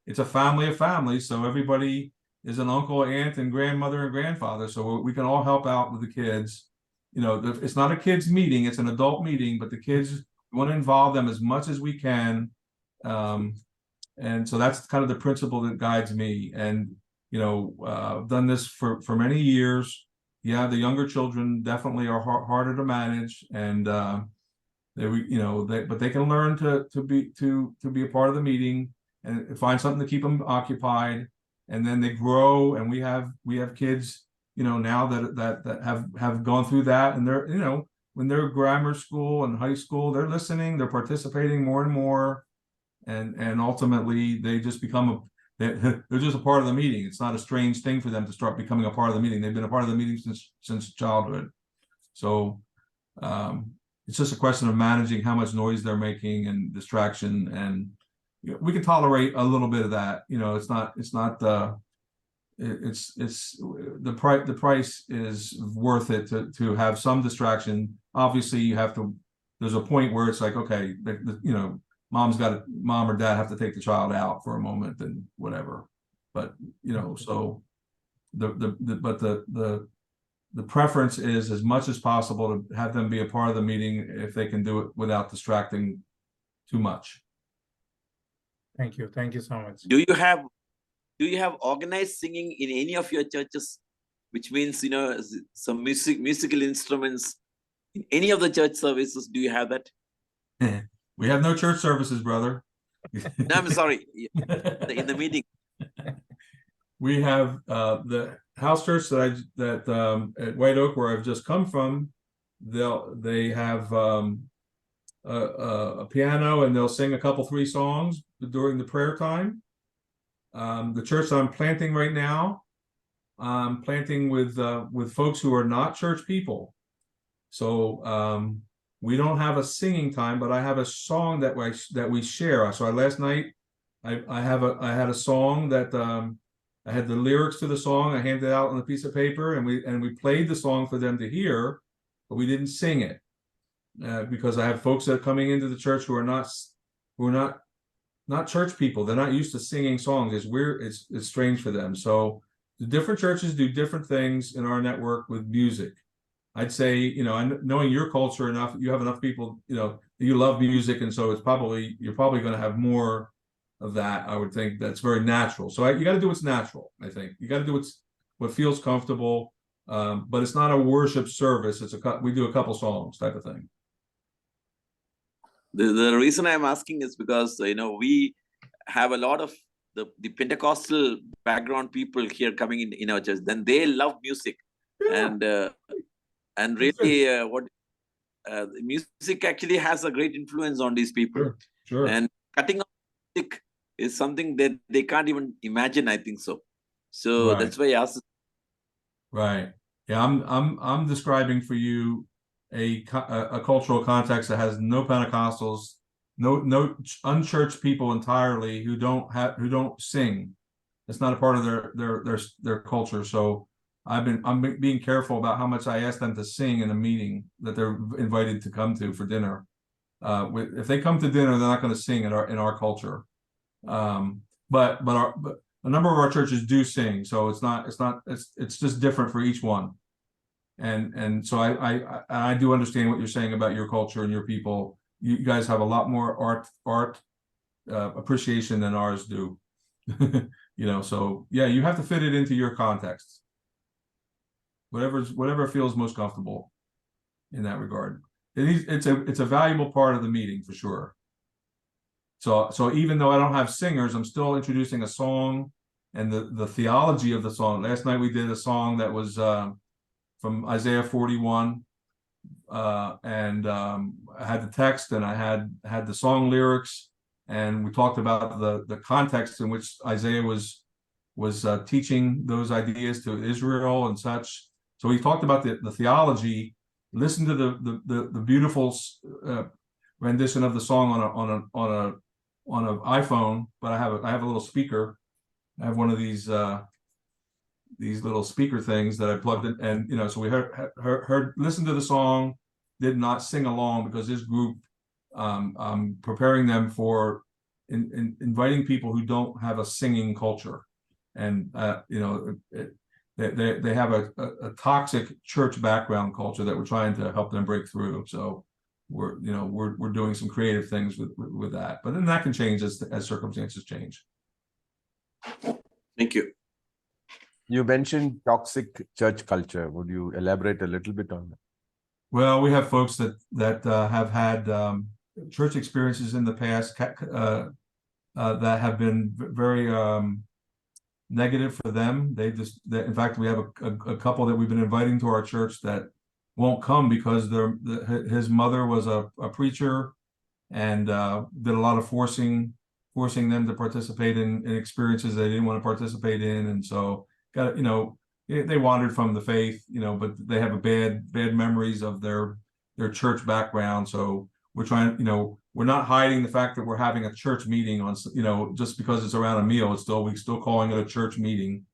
it's a family of families, so everybody is an uncle, aunt, and grandmother and grandfather, so we can all help out with the kids. You know, it's not a kids meeting, it's an adult meeting, but the kids, we want to involve them as much as we can. And so that's kind of the principle that guides me. And, you know, I've done this for many years. Yeah, the younger children definitely are harder to manage, and but they can learn to be a part of the meeting and find something to keep them occupied, and then they grow. And we have kids, you know, now that have gone through that, and they're, you know, when they're grammar school and high school, they're listening, they're participating more and more, and ultimately they just become they're just a part of the meeting. It's not a strange thing for them to start becoming a part of the meeting. They've been a part of the meeting since childhood. So it's just a question of managing how much noise they're making and distraction, and you know, we can tolerate a little bit of that. You know, it's the price is worth it to have some distraction. Obviously, you have to. There's a point where it's like, okay, you know, mom or dad have to take the child out for a moment and whatever. But you know, so the preference is as much as possible to have them be a part of the meeting if they can do it without distracting too much. Thank you so much. Do you have organized singing in any of your churches, which means, you know, some musical instruments in any of the church services? Do you have that? We have no church services, brother. No, I'm sorry. In the meeting. We have the house church that at White Oak, where I've just come from. They have a piano, and they'll sing a couple 3 songs during the prayer time. The church I'm planting right now, I'm planting with folks who are not church people. So we don't have a singing time, but I have a song that we share. So last night I had a song that I had the lyrics to the song. I handed it out on a piece of paper, and we played the song for them to hear, but we didn't sing it because I have folks that are coming into the church who are not church people. They're not used to singing songs. It's weird. It's strange for them. So the different churches do different things in our network with music. I'd say, you know, knowing your culture enough, you have enough people, you know, you love music, and so you're probably going to have more of that. I would think that's very natural. So you got to do what's natural. I think you got to do what feels comfortable, but it's not a worship service. We do a couple songs type of thing. The reason I'm asking is because, you know, we have a lot of the Pentecostal background people here coming in our church. Then they love music, yeah. And really, the music actually has a great influence on these people. Sure. And cutting off music is something that they can't even imagine. I think so. So right. That's why I asked. Right. Yeah, I'm describing for you a cultural context that has no Pentecostals, no unchurched people entirely who don't sing. It's not a part of their culture. So I'm being careful about how much I ask them to sing in a meeting that they're invited to come to for dinner. If they come to dinner, they're not going to sing in our culture. But a number of our churches do sing, so it's just different for each one. And so I do understand what you're saying about your culture and your people. You guys have a lot more art appreciation than ours do. You know, so yeah, you have to fit it into your context. Whatever feels most comfortable in that regard. It's a valuable part of the meeting for sure. So even though I don't have singers, I'm still introducing a song and the theology of the song. Last night we did a song that was from Isaiah 41, and I had the text, and I had the song lyrics, and we talked about the context in which Isaiah was teaching those ideas to Israel and such. So we talked about the theology. Listen to the beautiful rendition of the song on an iPhone, but I have a little speaker. I have one of these little speaker things that I plugged in, and you know, so we heard listen to the song, did not sing along because this group, I'm preparing them for inviting people who don't have a singing culture, and they have a toxic church background culture that we're trying to help them break through. So we're doing some creative things with that, but then that can change as circumstances change. Thank you. You mentioned toxic church culture. Would you elaborate a little bit on that? Well, we have folks that have had church experiences in the past that have been very negative for them. In fact, we have a couple that we've been inviting to our church that won't come because his mother was a preacher and did a lot of forcing them to participate in experiences they didn't want to participate in, and so they wandered from the faith, but they have bad memories of their church background. So we're trying, we're not hiding the fact that we're having a church meeting on, just because it's around a meal, we're still calling it a church meeting.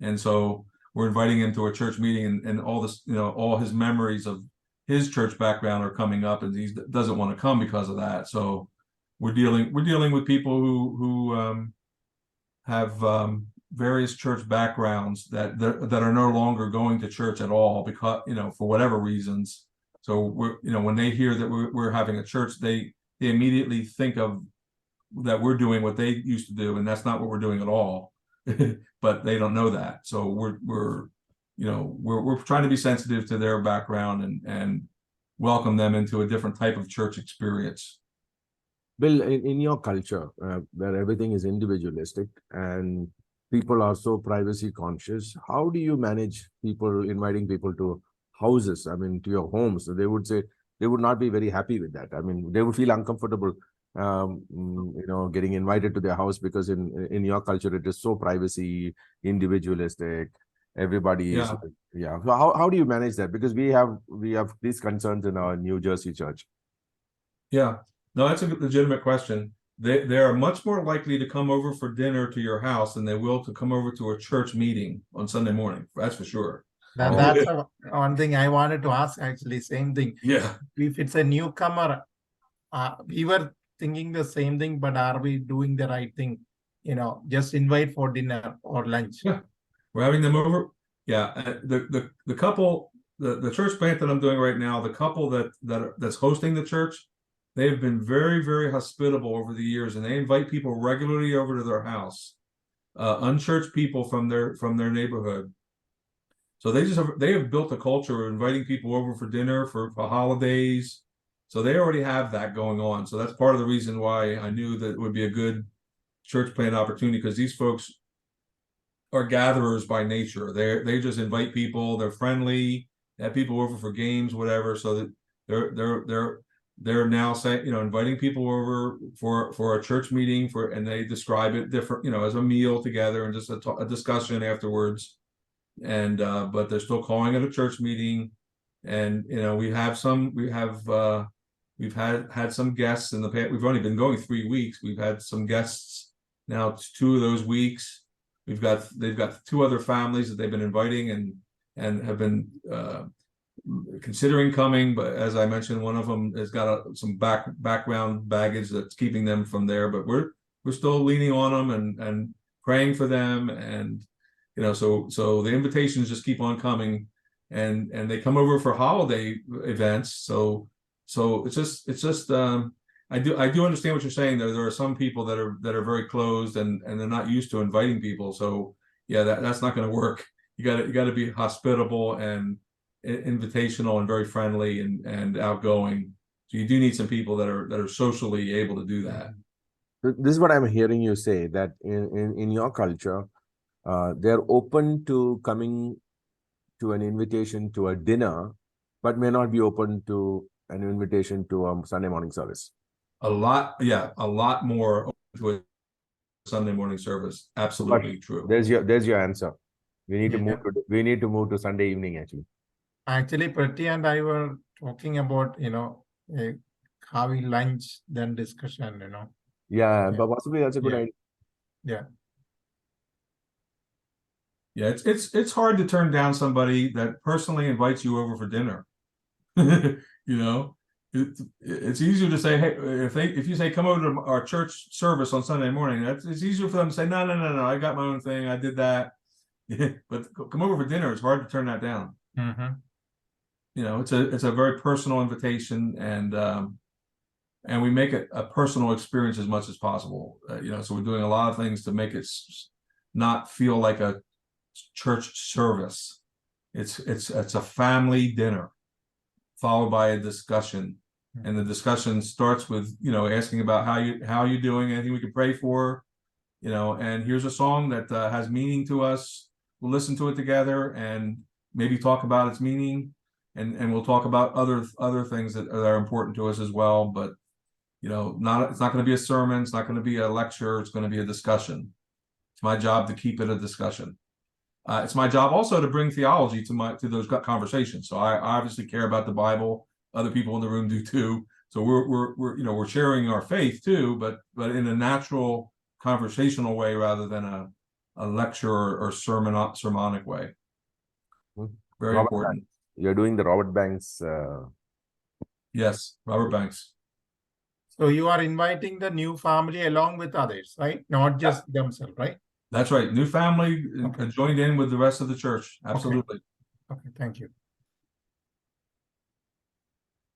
And so we're inviting him to a church meeting, and all this, all his memories of his church background are coming up, and he doesn't want to come because of that. So we're dealing with people who have various church backgrounds that are no longer going to church at all because, for whatever reasons. So when they hear that we're having a church, they immediately think of that we're doing what they used to do, and that's not what we're doing at all. But they don't know that. So we're trying to be sensitive to their background and welcome them into a different type of church experience. Bill, in your culture, where everything is individualistic and people are so privacy conscious, how do you manage inviting people to houses, to your homes? So they would say they would not be very happy with that. They would feel uncomfortable, getting invited to their house because in your culture, it is so privacy, individualistic. Everybody is, So how do you manage that? Because we have these concerns in our New Jersey church. Yeah, no, that's a legitimate question. They are much more likely to come over for dinner to your house than they will to come over to a church meeting on Sunday morning. That's for sure. That's one thing I wanted to ask, actually. Same thing. Yeah. If it's a newcomer, we were thinking the same thing, but are we doing the right thing? Just invite for dinner or lunch. Yeah, we're having them over. Yeah, the couple, the church plant that I'm doing right now, the couple that's hosting the church, they have been very, very hospitable over the years, and they invite people regularly over to their house, unchurched people from their neighborhood. So they have built a culture of inviting people over for dinner, for holidays. So they already have that going on. So that's part of the reason why I knew that it would be a good church plant opportunity, because these folks are gatherers by nature. They just invite people. They're friendly. They have people over for games, whatever. So that they're now saying, inviting people over for a church meeting and they describe it different, as a meal together and just a discussion afterwards. And but they're still calling it a church meeting. And we've had some guests in the past. We've only been going 3 weeks. We've had some guests now 2 of those weeks. They've got 2 other families that they've been inviting and have been considering coming, but as I mentioned, one of them has got some background baggage that's keeping them from there. But we're still leaning on them and praying for them, and so the invitations just keep on coming, and they come over for holiday events. So it's just I do understand what you're saying. There are some people that are very closed and they're not used to inviting people. So yeah, that's not going to work. You got to be hospitable and invitational and very friendly and outgoing. So you do need some people that are socially able to do that. This is what I'm hearing you say, that in your culture, they're open to coming to an invitation to a dinner, but may not be open to an invitation to a Sunday morning service. A lot more open to a Sunday morning service. Absolutely true. There's your answer. We need to move to Sunday evening, actually. Actually, Prati and I were talking about, having lunch, then discussion, Yeah, but possibly that's a good idea. Yeah. Yeah, it's hard to turn down somebody that personally invites you over for dinner. it's easier to say, hey, if you say come over to our church service on Sunday morning, it's easier for them to say, no, I got my own thing, I did that. But come over for dinner, it's hard to turn that down. You know, it's a very personal invitation, and we make it a personal experience as much as possible. You know, so we're doing a lot of things to make it not feel like a church service. It's a family dinner followed by a discussion, and the discussion starts with, you know, asking about how you doing, anything we can pray for, you know, and here's a song that has meaning to us. We'll listen to it together and maybe talk about its meaning, and we'll talk about other things that are important to us as well. But you know, it's not going to be a sermon, it's not going to be a lecture, it's going to be a discussion. It's my job to keep it a discussion. It's my job also to bring theology to those conversations. So I obviously care about the Bible. Other people in the room do too. So we're sharing our faith too, but in a natural conversational way rather than a lecture or sermonic way. Very Robert important. Banks. You're doing the Robert Banks. Yes, Robert Banks. So you are inviting the new family along with others, right? Not just themselves, right? That's right. New family joined in with the rest of the church. Absolutely. Okay, thank you.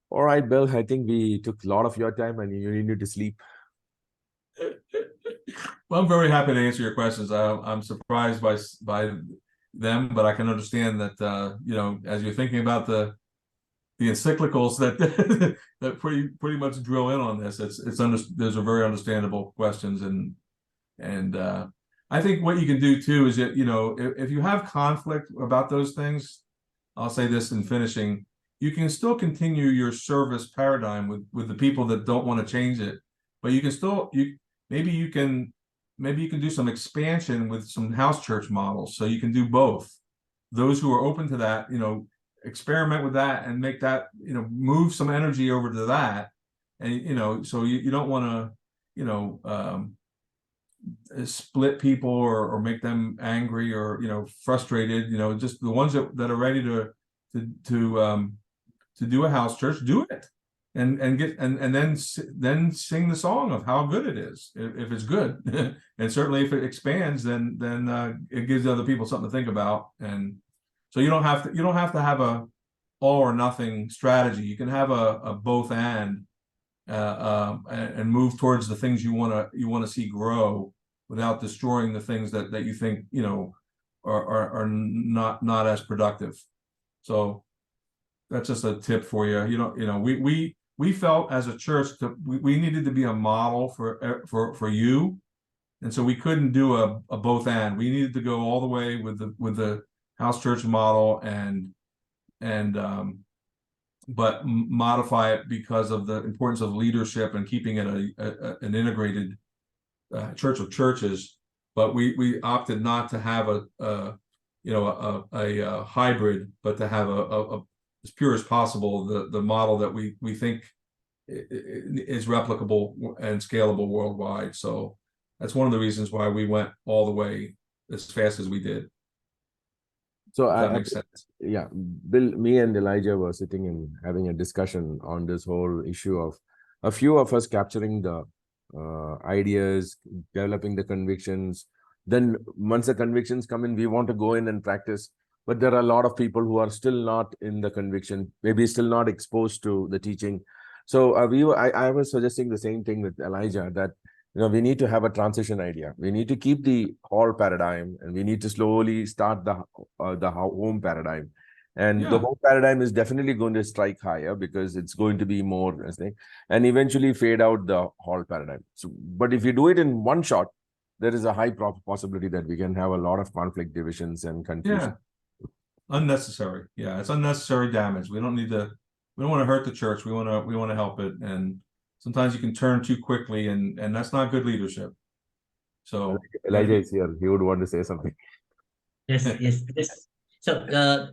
All right, Bill, I think we took a lot of your time and you need to sleep. Well, I'm very happy to answer your questions. I'm surprised by them, but I can understand that you know, as you're thinking about the encyclicals that that pretty much drill in on this, those are very understandable questions, and I think what you can do too is that, you know, if you have conflict about those things, I'll say this in finishing, you can still continue your service paradigm with the people that don't want to change it, but you can still maybe you can do some expansion with some house church models, so you can do both. Those who are open to that, you know, experiment with that and make that, you know, move some energy over to that, and you know, so you don't want to, you know, split people or make them angry or, you know, frustrated. You know, just the ones that are ready to do a house church, do it, and then sing the song of how good it is if it's good, and certainly if it expands, then it gives other people something to think about. And so you don't have to have a all or nothing strategy. You can have a both and move towards the things you want to see grow without destroying the things that you think, you know, are not as productive. So that's just a tip for you. You know, we felt as a church that we needed to be a model for you, and so we couldn't do a both and. We needed to go all the way with the house church model but modify it because of the importance of leadership and keeping it an integrated church of churches. But we opted not to have a hybrid, but to have as pure as possible the model that we think is replicable and scalable worldwide. So that's one of the reasons why we went all the way as fast as we did. So that makes sense. Yeah, Bill, me and Elijah were sitting and having a discussion on this whole issue of a few of us capturing the ideas, developing the convictions. Then once the convictions come in, we want to go in and practice. But there are a lot of people who are still not in the conviction, maybe still not exposed to the teaching. So I was suggesting the same thing with Elijah, that you know, we need to have a transition idea. We need to keep the hall paradigm, and we need to slowly start the home paradigm. And the home paradigm is definitely going to strike higher because it's going to be more, and eventually fade out the hall paradigm. So, but if you do it in one shot, there is a high possibility that we can have a lot of conflict, divisions, and confusion. Yeah, unnecessary. Yeah, it's unnecessary damage. We don't need to. We don't want to hurt the church. We want to help it, and sometimes you can turn too quickly, and that's not good leadership. So Elijah is here. He would want to say something. Yes. So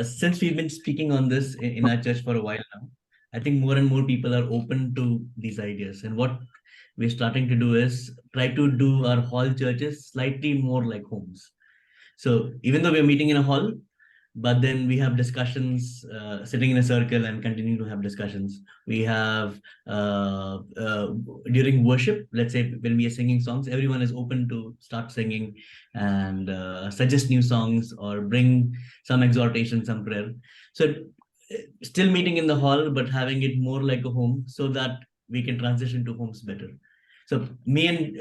since we've been speaking on this in our church for a while now, I think more and more people are open to these ideas. And what we're starting to do is try to do our hall churches slightly more like homes. So even though we're meeting in a hall, but then we have discussions, sitting in a circle and continue to have discussions. We have during worship, let's say when we are singing songs, everyone is open to start singing and suggest new songs or bring some exhortation, some prayer. So still meeting in the hall, but having it more like a home so that we can transition to homes better. So me and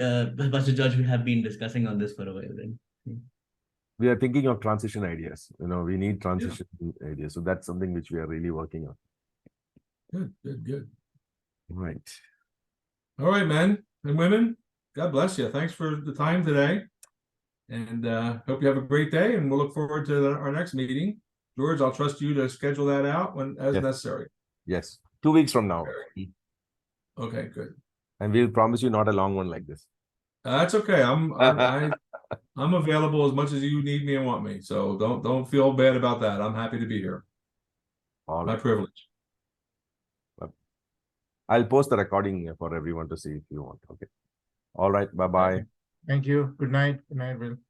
Pastor George, we have been discussing on this for a while then. We are thinking of transition ideas. We need transition ideas. So that's something which we are really working on. Good. Right. All right, men and women. God bless you. Thanks for the time today. And hope you have a great day. And we'll look forward to our next meeting. George, I'll trust you to schedule that out as Yes. necessary. Yes. 2 weeks from now. Okay, good. And we'll promise you not a long one like this. That's okay. I'm available as much as you need me and want me. So don't feel bad about that. I'm happy to be here. All My right. privilege. I'll post the recording for everyone to see if you want. Okay. All right. Bye-bye. Thank you. Good night. Good night, Will.